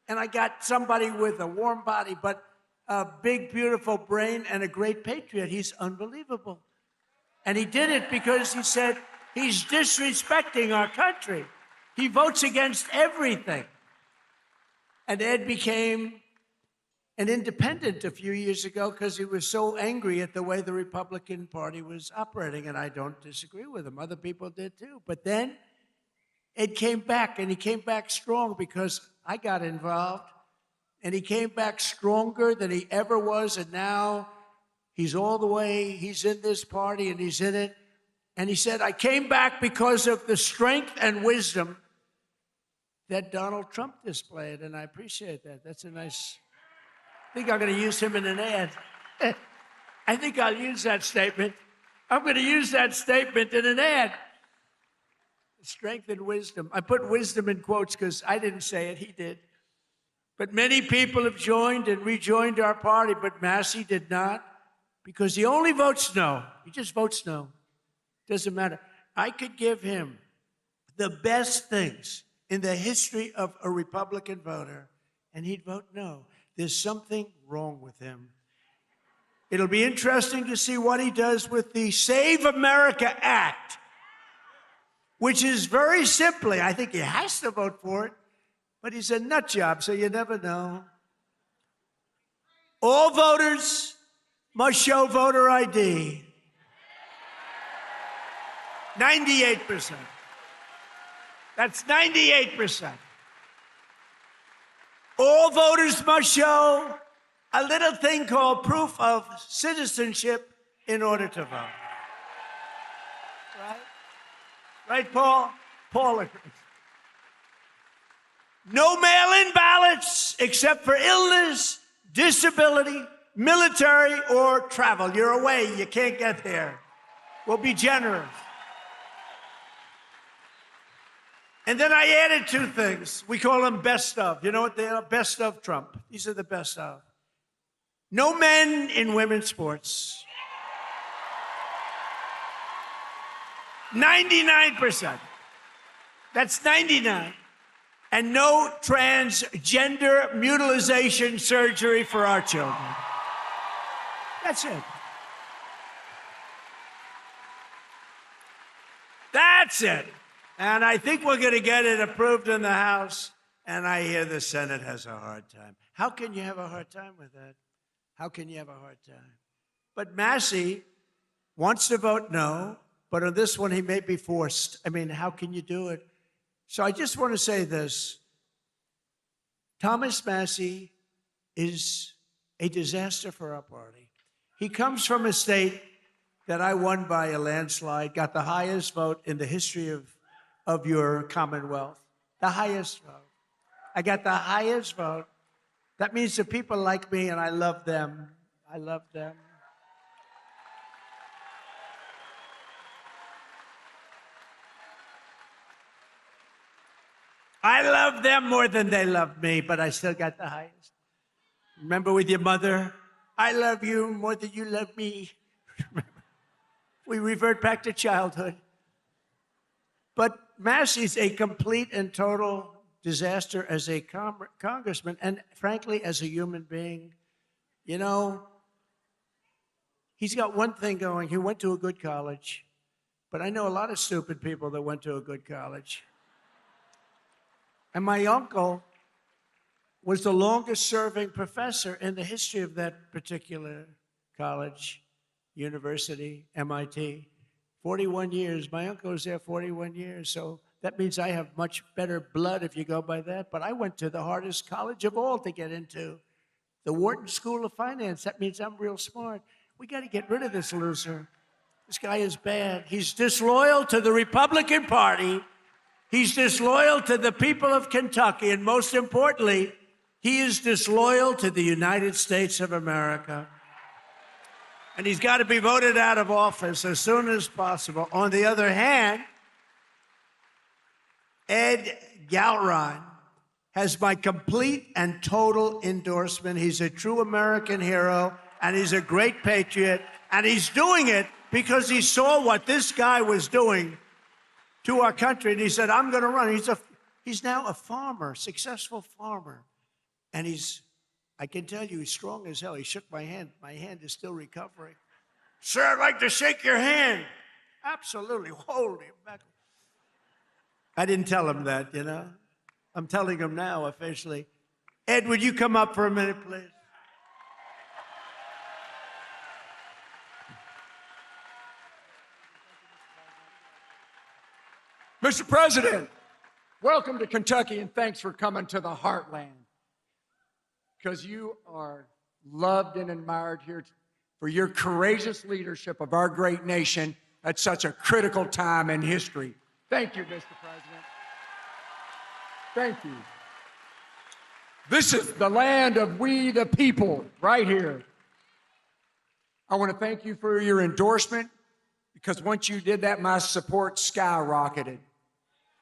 And I got somebody with a warm body, but a big, beautiful brain and a great patriot. He's unbelievable. And he did it because he said he's disrespecting our country. He votes against everything. And Ed became an independent a few years ago because he was so angry at the way the Republican Party was operating, and I don't disagree with him. Other people did too. But then Ed came back, and he came back strong because I got involved, and he came back stronger than he ever was, and now he's all the way, he's in this party, and he's in it. And he said, I came back because of the strength and wisdom that Donald Trump displayed, and I appreciate that. That's a nice... I think I'm going to use him in an ad. I think I'll use that statement. I'm going to use that statement in an ad. Strength and wisdom. I put wisdom in quotes because I didn't say it, he did. But many people have joined and rejoined our party, but Massey did not because he only votes no. He just votes no. Doesn't matter. I could give him the best things in the history of a Republican voter, and he'd vote no. There's something wrong with him. It'll be interesting to see what he does with the Save America Act, which is very simply, I think he has to vote for it, but he's a nut job, so you never know. All voters must show voter ID. 98%. That's 98%. All voters must show a little thing called proof of citizenship in order to vote. Right? Right, Paul? Paul agrees. No mail-in ballots except for illness, disability, military, or travel. You're away. You can't get there. We'll be generous. And then I added two things. We call them best of. You know what they are? Best of Trump. These are the best of. No men in women's sports. 99%. That's 99. And no transgender mutilization surgery for our children. That's it. That's it. And I think we're going to get it approved in the House, and I hear the Senate has a hard time. How can you have a hard time with that? How can you have a hard time? But Massey wants to vote no, but on this one he may be forced. I mean, how can you do it? So I just want to say this. Thomas Massey is a disaster for our party. He comes from a state that I won by a landslide, got the highest vote in the history of your Commonwealth. The highest vote. I got the highest vote. That means the people like me, and I love them. I love them. I love them more than they love me, but I still got the highest. Remember with your mother, I love you more than you love me. We revert back to childhood. But Massey's a complete and total disaster as a congressman and, frankly, as a human being. You know, he's got one thing going. He went to a good college. But I know a lot of stupid people that went to a good college. And my uncle was the longest serving professor in the history of that particular college, university, MIT. 41 years. My uncle was there 41 years. So that means I have much better blood if you go by that. But I went to the hardest college of all to get into, the Wharton School of Finance. That means I'm real smart. We got to get rid of this loser. This guy is bad. He's disloyal to the Republican Party. He's disloyal to the people of Kentucky. And most importantly, he is disloyal to the United States of America. And he's got to be voted out of office as soon as possible. On the other hand, Ed Galron has my complete and total endorsement. He's a true American hero, and he's a great patriot, and he's doing it because he saw what this guy was doing to our country, and he said, I'm going to run. He's now a farmer, successful farmer, and I can tell you, he's strong as hell. He shook my hand. My hand is still recovering. Sir, I'd like to shake your hand. Absolutely. Holy mackerel. I didn't tell him that, you know. I'm telling him now officially. Ed, would you come up for a minute, please? Mr. President, welcome to Kentucky, and thanks for coming to the heartland. Because you are loved and admired here for your courageous leadership of our great nation at such a critical time in history. Thank you, Mr. President. Thank you. This is the land of we the people, right here. I want to thank you for your endorsement, because once you did that, my support skyrocketed.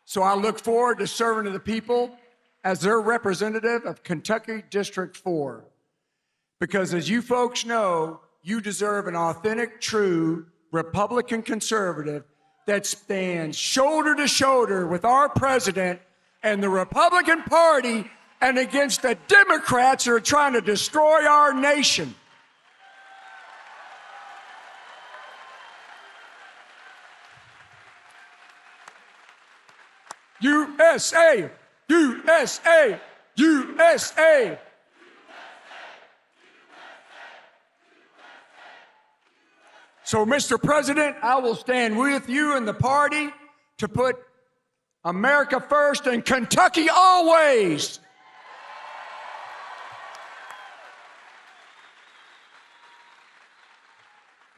So I look forward to serving to the people as their representative of Kentucky District 4. Because as you folks know, you deserve an authentic, true Republican conservative that stands shoulder to shoulder with our president and the Republican Party and against the Democrats who are trying to destroy our nation. USA, USA, USA. So, Mr. President, I will stand with you and the party to put America first and Kentucky always.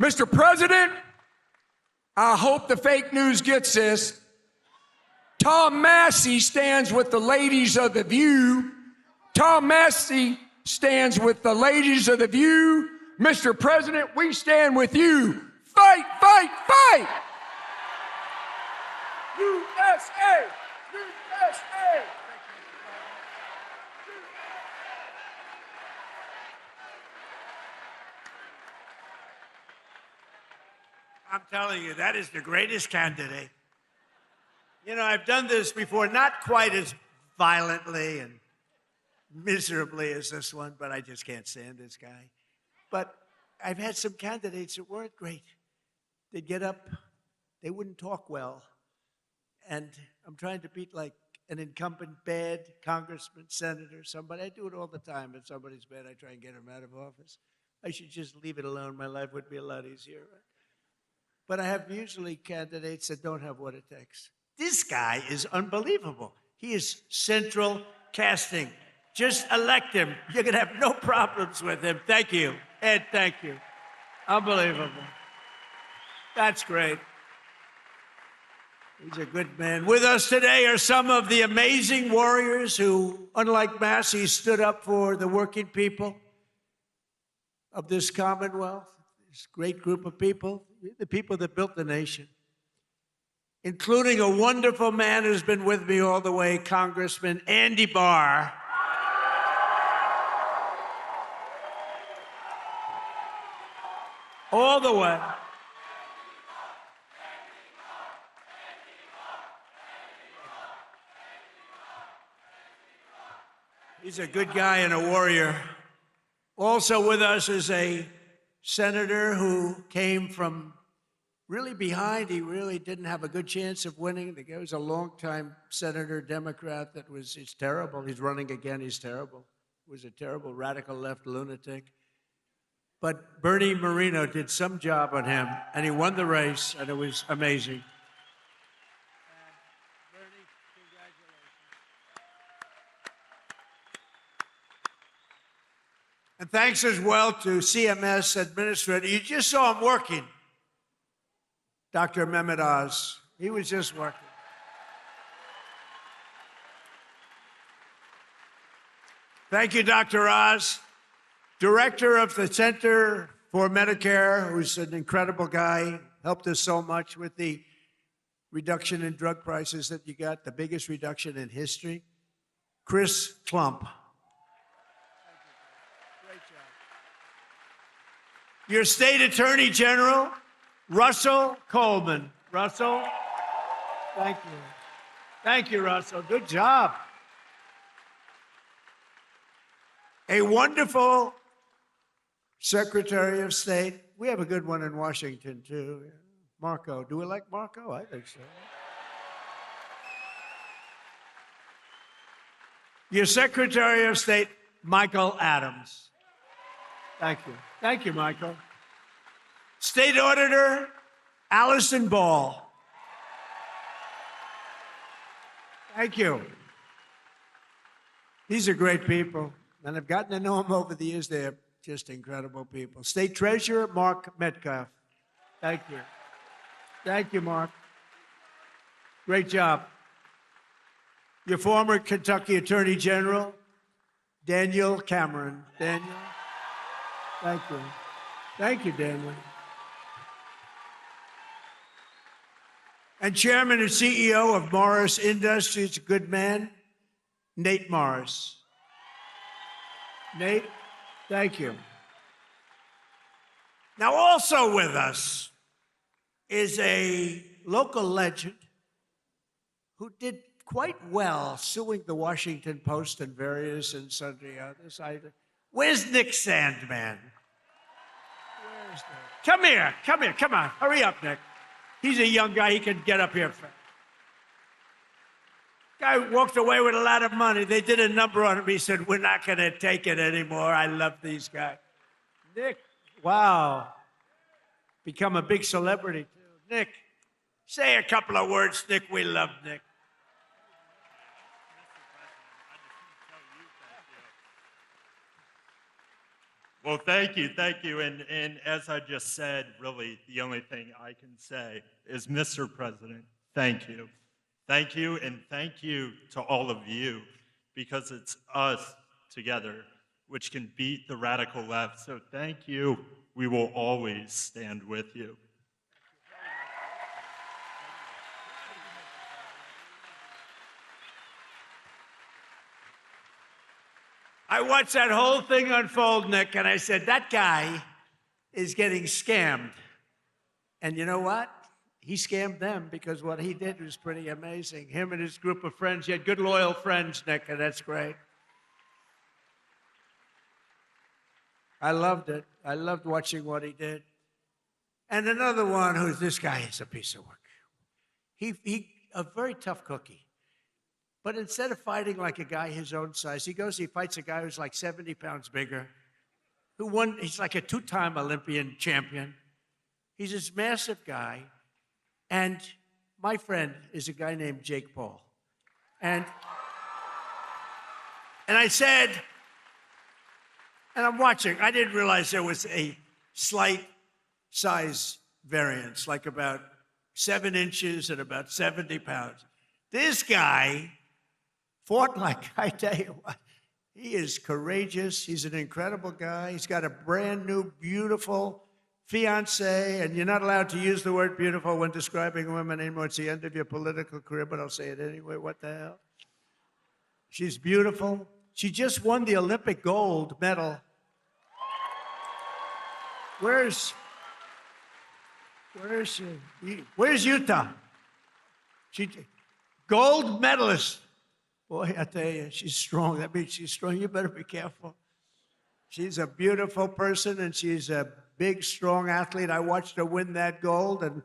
Mr. President, I hope the fake news gets this. Tom Massey stands with the ladies of The View. Tom Massey stands with the ladies of The View. Mr. President, we stand with you. Fight, fight, fight! USA! USA! I'm telling you, that is the greatest candidate. You know, I've done this before, not quite as violently and miserably as this one, but I just can't stand this guy. But I've had some candidates that weren't great. They'd get up, they wouldn't talk well. And I'm trying to beat like an incumbent bad congressman, senator, somebody. I do it all the time. If somebody's bad, I try and get him out of office. I should just leave it alone. My life would be a lot easier. Right? But I have usually candidates that don't have what it takes. This guy is unbelievable. He is central casting. Just elect him. You're going to have no problems with him. Thank you. Ed, thank you. Unbelievable. That's great. He's a good man. With us today are some of the amazing warriors who, unlike Massey, stood up for the working people of this Commonwealth, this great group of people, the people that built the nation, including a wonderful man who's been with me all the way, Congressman Andy Barr. All the way. He's a good guy and a warrior. Also with us is a senator who came from really behind. He really didn't have a good chance of winning. The guy was a longtime senator, Democrat, he's terrible. He's running again, he's terrible. He was a terrible radical left lunatic. But Bernie Moreno did some job on him, and he won the race, and it was amazing. Bernie, congratulations. And thanks as well to CMS Administrator. You just saw him working. Dr. Mehmet Oz. He was just working. Thank you, Dr. Oz. Director of the Center for Medicare, who's an incredible guy, helped us so much with the reduction in drug prices that you got, the biggest reduction in history. Chris Klump. Great job. Your state attorney general, Russell Coleman. Russell, thank you. Thank you, Russell. Good job. A wonderful Secretary of State. We have a good one in Washington, too. Marco. Do we like Marco? I think so. Your Secretary of State, Michael Adams. Thank you. Thank you, Michael. State Auditor, Allison Ball. Thank you. These are great people, and I've gotten to know them over the years. They're just incredible people. State Treasurer, Mark Metcalf. Thank you. Thank you, Mark. Great job. Your former Kentucky Attorney General, Daniel Cameron. Daniel, thank you. Thank you, Daniel. And Chairman and CEO of Morris Industries, a good man, Nate Morris. Nate, thank you. Now, also with us is a local legend who did quite well suing the Washington Post and various and sundry others. Where's Nick Sandmann? Where's Nick? Come here, come on. Hurry up, Nick. He's a young guy, he can get up here fast. Guy walked away with a lot of money. They did a number on him. He said, we're not going to take it anymore. I love these guys. Nick, wow. Become a big celebrity, too. Nick, say a couple of words, Nick. We love Nick. Well, thank you. And as I just said, really, the only thing I can say is, Mr. President, thank you. Thank you, and thank you to all of you, because it's us together which can beat the radical left. So thank you. We will always stand with you. I watched that whole thing unfold, Nick, and I said, that guy is getting scammed. And you know what? He scammed them, because what he did was pretty amazing. Him and his group of friends. He had good, loyal friends, Nick, and that's great. I loved it. I loved watching what he did. And another one who's, this guy is a piece of work. He a very tough cookie. But instead of fighting like a guy his own size, he fights a guy who's like 70 pounds bigger, who won, he's like a two-time Olympian champion. He's this massive guy. And my friend is a guy named Jake Paul. And I said, and I'm watching, I didn't realize there was a slight size variance, like about 7 inches and about 70 pounds. This guy fought like, I tell you what, he is courageous. He's an incredible guy. He's got a brand new, beautiful fiance, and you're not allowed to use the word beautiful when describing women anymore. It's the end of your political career, but I'll say it anyway. What the hell? She's beautiful. She just won the Olympic gold medal. Where's she? Where's Utah? She gold medalist Boy, I tell you, she's strong. That means she's strong. You better be careful. She's a beautiful person, and she's a big, strong athlete. I watched her win that gold, and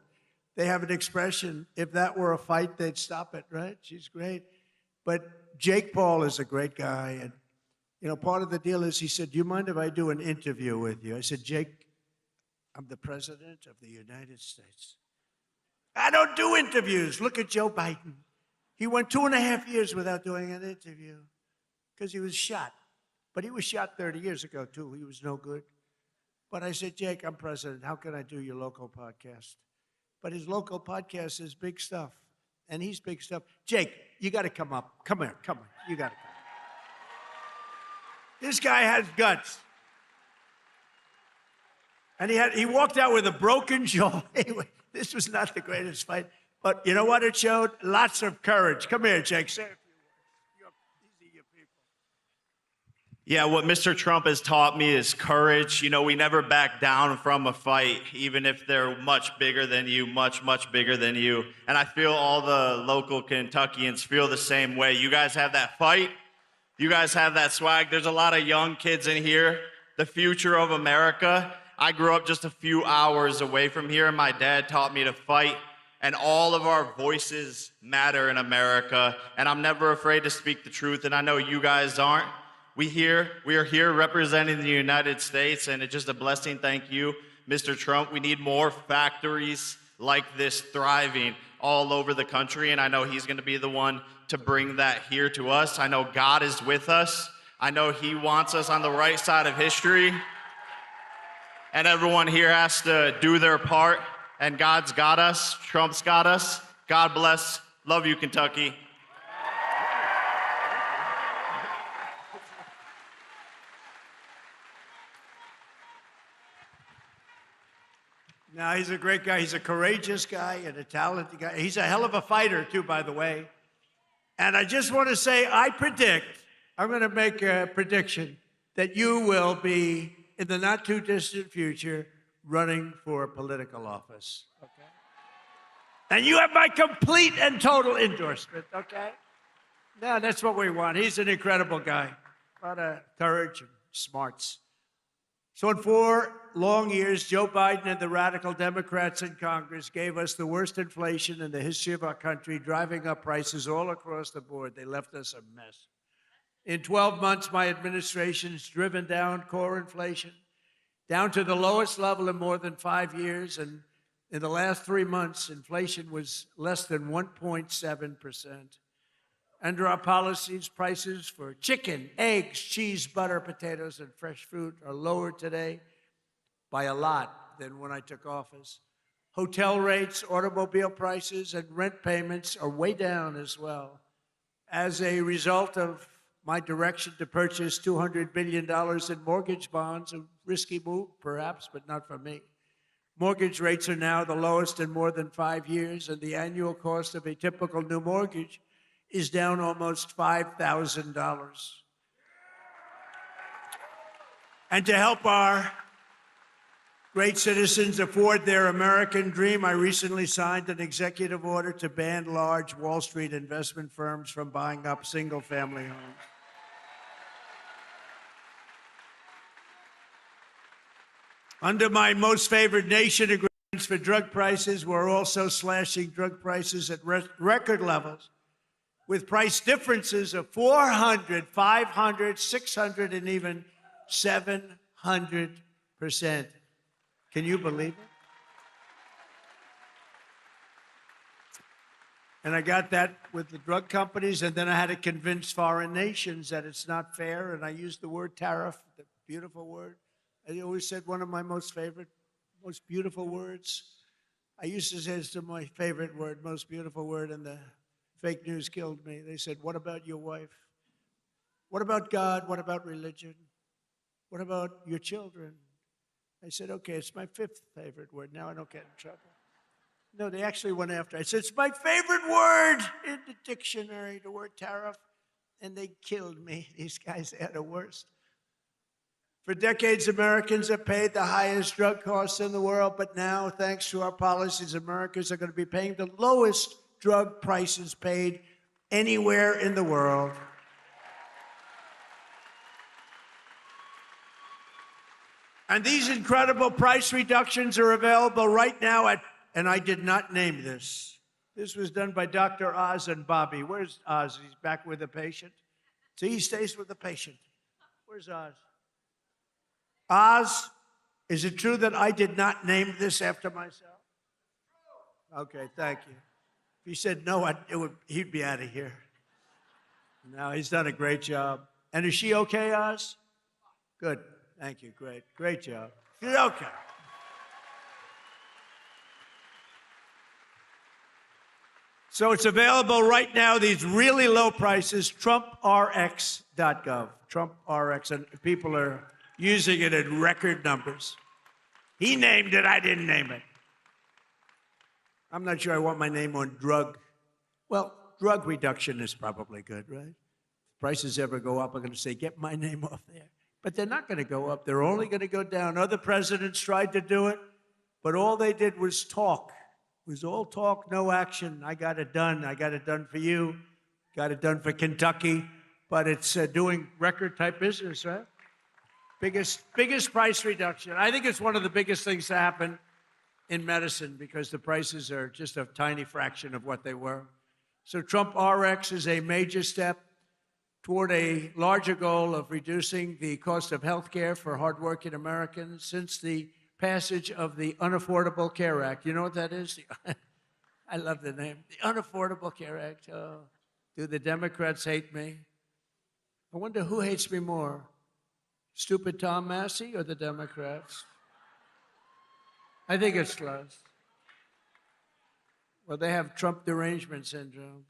they have an expression, if that were a fight, they'd stop it, right? She's great. But Jake Paul is a great guy, and, you know, part of the deal is he said, do you mind if I do an interview with you? I said, Jake, I'm the president of the United States. I don't do interviews. Look at Joe Biden. He went 2.5 years without doing an interview because he was shot. But he was shot 30 years ago, too. He was no good. But I said, Jake, I'm president. How can I do your local podcast? But his local podcast is big stuff. And he's big stuff. Jake, you got to come up. Come here. Come on. You got to come. This guy has guts. And he walked out with a broken jaw. Anyway, this was not the greatest fight. But you know what it showed? Lots of courage. Come here, Jake. Say a few words. These are your people. Yeah, what Mr. Trump has taught me is courage. You know, we never back down from a fight, even if they're much bigger than you, much, much bigger than you. And I feel all the local Kentuckians feel the same way. You guys have that fight. You guys have that swag. There's a lot of young kids in here. The future of America. I grew up just a few hours away from here, and my dad taught me to fight. And all of our voices matter in America. And I'm never afraid to speak the truth, and I know you guys aren't. We are here representing the United States, and it's just a blessing. Thank you, Mr. Trump. We need more factories like this thriving all over the country, and I know he's going to be the one to bring that here to us. I know God is with us. I know he wants us on the right side of history, and everyone here has to do their part, and God's got us. Trump's got us. God bless. Love you, Kentucky. No, he's a great guy. He's a courageous guy and a talented guy. He's a hell of a fighter, too, by the way. And I just want to say, I'm going to make a prediction that you will be, in the not-too-distant future, running for political office, okay? And you have my complete and total endorsement, okay? No, that's what we want. He's an incredible guy. A lot of courage and smarts. So in 4 long years, Joe Biden and the radical Democrats in Congress gave us the worst inflation in the history of our country, driving up prices all across the board. They left us a mess. In 12 months, my administration has driven down core inflation down to the lowest level in more than 5 years. And in the last 3 months, inflation was less than 1.7%. Under our policies, prices for chicken, eggs, cheese, butter, potatoes, and fresh fruit are lower today by a lot than when I took office. Hotel rates, automobile prices, and rent payments are way down as well. As a result of my direction to purchase $200 billion in mortgage bonds, a risky move, perhaps, but not for me. Mortgage rates are now the lowest in more than 5 years, and the annual cost of a typical new mortgage is down almost $5,000. And to help our great citizens afford their American dream, I recently signed an executive order to ban large Wall Street investment firms from buying up single-family homes. Under my most favored nation agreements for drug prices, we're also slashing drug prices at record levels, with price differences of 400, 500, 600, and even 700%. Can you believe it? And I got that with the drug companies, and then I had to convince foreign nations that it's not fair, and I used the word tariff, the beautiful word. I always said one of my most favorite, most beautiful words. I used to say it's my favorite word, most beautiful word, and the fake news killed me. They said, what about your wife? What about God? What about religion? What about your children? I said, okay, it's my 5th favorite word. Now I don't get in trouble. No, they actually went after. I said, it's my favorite word in the dictionary, the word tariff. And they killed me. These guys are the worst. For decades, Americans have paid the highest drug costs in the world, but now, thanks to our policies, Americans are going to be paying the lowest drug prices paid anywhere in the world. And these incredible price reductions are available right now at, and I did not name this. This was done by Dr. Oz and Bobby. Where's Oz? He's back with the patient. See, he stays with the patient. Where's Oz? Oz, is it true that I did not name this after myself? Okay, thank you. If he said no, he'd be out of here. No, he's done a great job. And is she okay, Oz? Good. Thank you. Great. Great job. She's okay. So it's available right now, these really low prices, TrumpRx.gov. TrumpRx, and people are using it in record numbers. He named it, I didn't name it. I'm not sure I want my name on drug. Well, drug reduction is probably good, right? If prices ever go up, I'm going to say, get my name off there. But they're not going to go up. They're only going to go down. Other presidents tried to do it, but all they did was talk. It was all talk, no action. I got it done. I got it done for you. Got it done for Kentucky. But it's doing record-type business, right? Biggest price reduction. I think it's one of the biggest things to happen in medicine because the prices are just a tiny fraction of what they were. So Trump RX is a major step toward a larger goal of reducing the cost of health care for hardworking Americans since the passage of the Unaffordable Care Act. You know what that is? I love the name. The Unaffordable Care Act. Oh, do the Democrats hate me? I wonder who hates me more, stupid Tom Massey or the Democrats? I think it's close. Well, they have Trump derangement syndrome.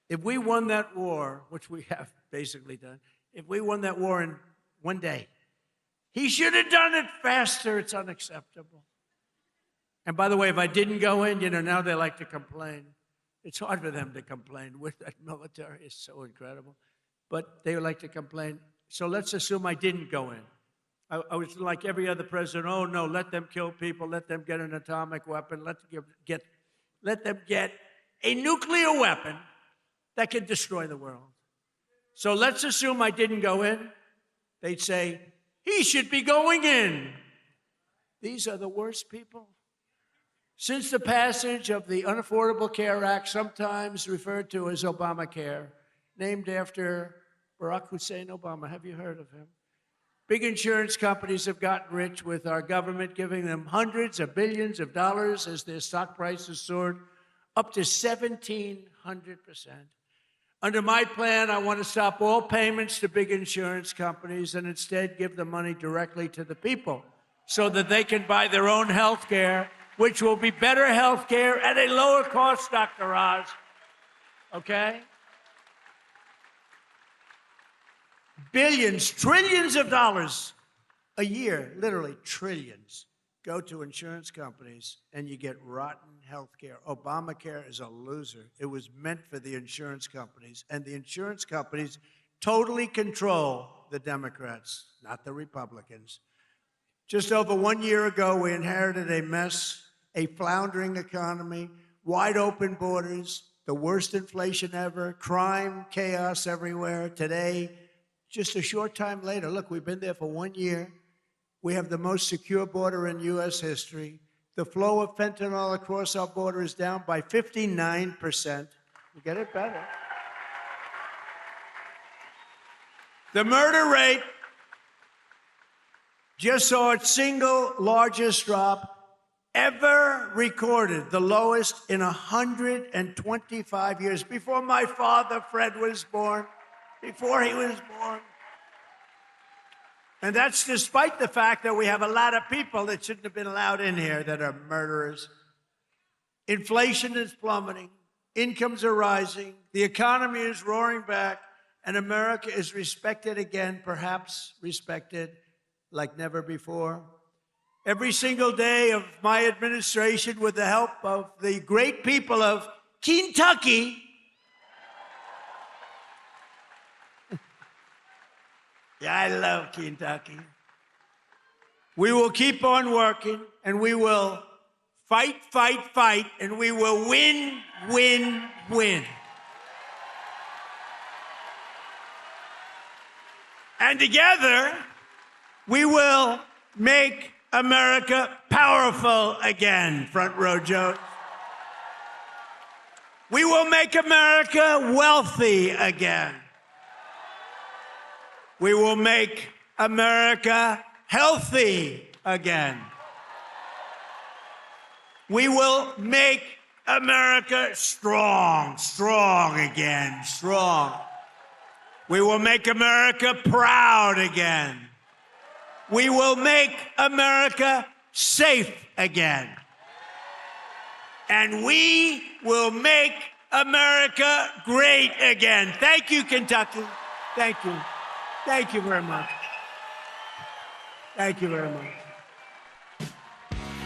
If we won that war, which we have basically done, if we won that war in one day, he should have done it faster. It's unacceptable. And by the way, if I didn't go in, now they like to complain. It's hard for them to complain. With that military, it's so incredible. But they like to complain. So let's assume I didn't go in. I was like every other president. Oh, no, let them kill people. Let them get an atomic weapon. Let them get a nuclear weapon that can destroy the world. So let's assume I didn't go in. They'd say, he should be going in. These are the worst people. Since the passage of the Unaffordable Care Act, sometimes referred to as Obamacare, named after Barack Hussein Obama. Have you heard of him? Big insurance companies have gotten rich with our government giving them hundreds of billions of dollars as their stock prices soared up to 1,700%. Under my plan, I want to stop all payments to big insurance companies and instead give the money directly to the people so that they can buy their own health care, which will be better health care at a lower cost, Dr. Oz. Okay? Billions, trillions of dollars a year, literally trillions, go to insurance companies and you get rotten health care. Obamacare is a loser. It was meant for the insurance companies, and the insurance companies totally control the Democrats, not the Republicans. Just over 1 year ago, we inherited a mess, a floundering economy, wide open borders, the worst inflation ever, crime, chaos everywhere. Today, just a short time later, look, we've been there for 1 year. We have the most secure border in U.S. history. The flow of fentanyl across our border is down by 59%. We get it better. The murder rate just saw its single largest drop ever recorded, the lowest in 125 years, before my father, Fred, was born, before he was born. And that's despite the fact that we have a lot of people that shouldn't have been allowed in here that are murderers. Inflation is plummeting. Incomes are rising. The economy is roaring back. And America is respected again, perhaps respected like never before. Every single day of my administration, with the help of the great people of Kentucky, yeah, I love Kentucky. We will keep on working, and we will fight, fight, fight, and we will win, win, win. And together, we will make America powerful again, front row Joe. We will make America wealthy again. We will make America healthy again. We will make America strong again, strong. We will make America proud again. We will make America safe again. And we will make America great again. Thank you, Kentucky. Thank you. Thank you very much. Thank you very much.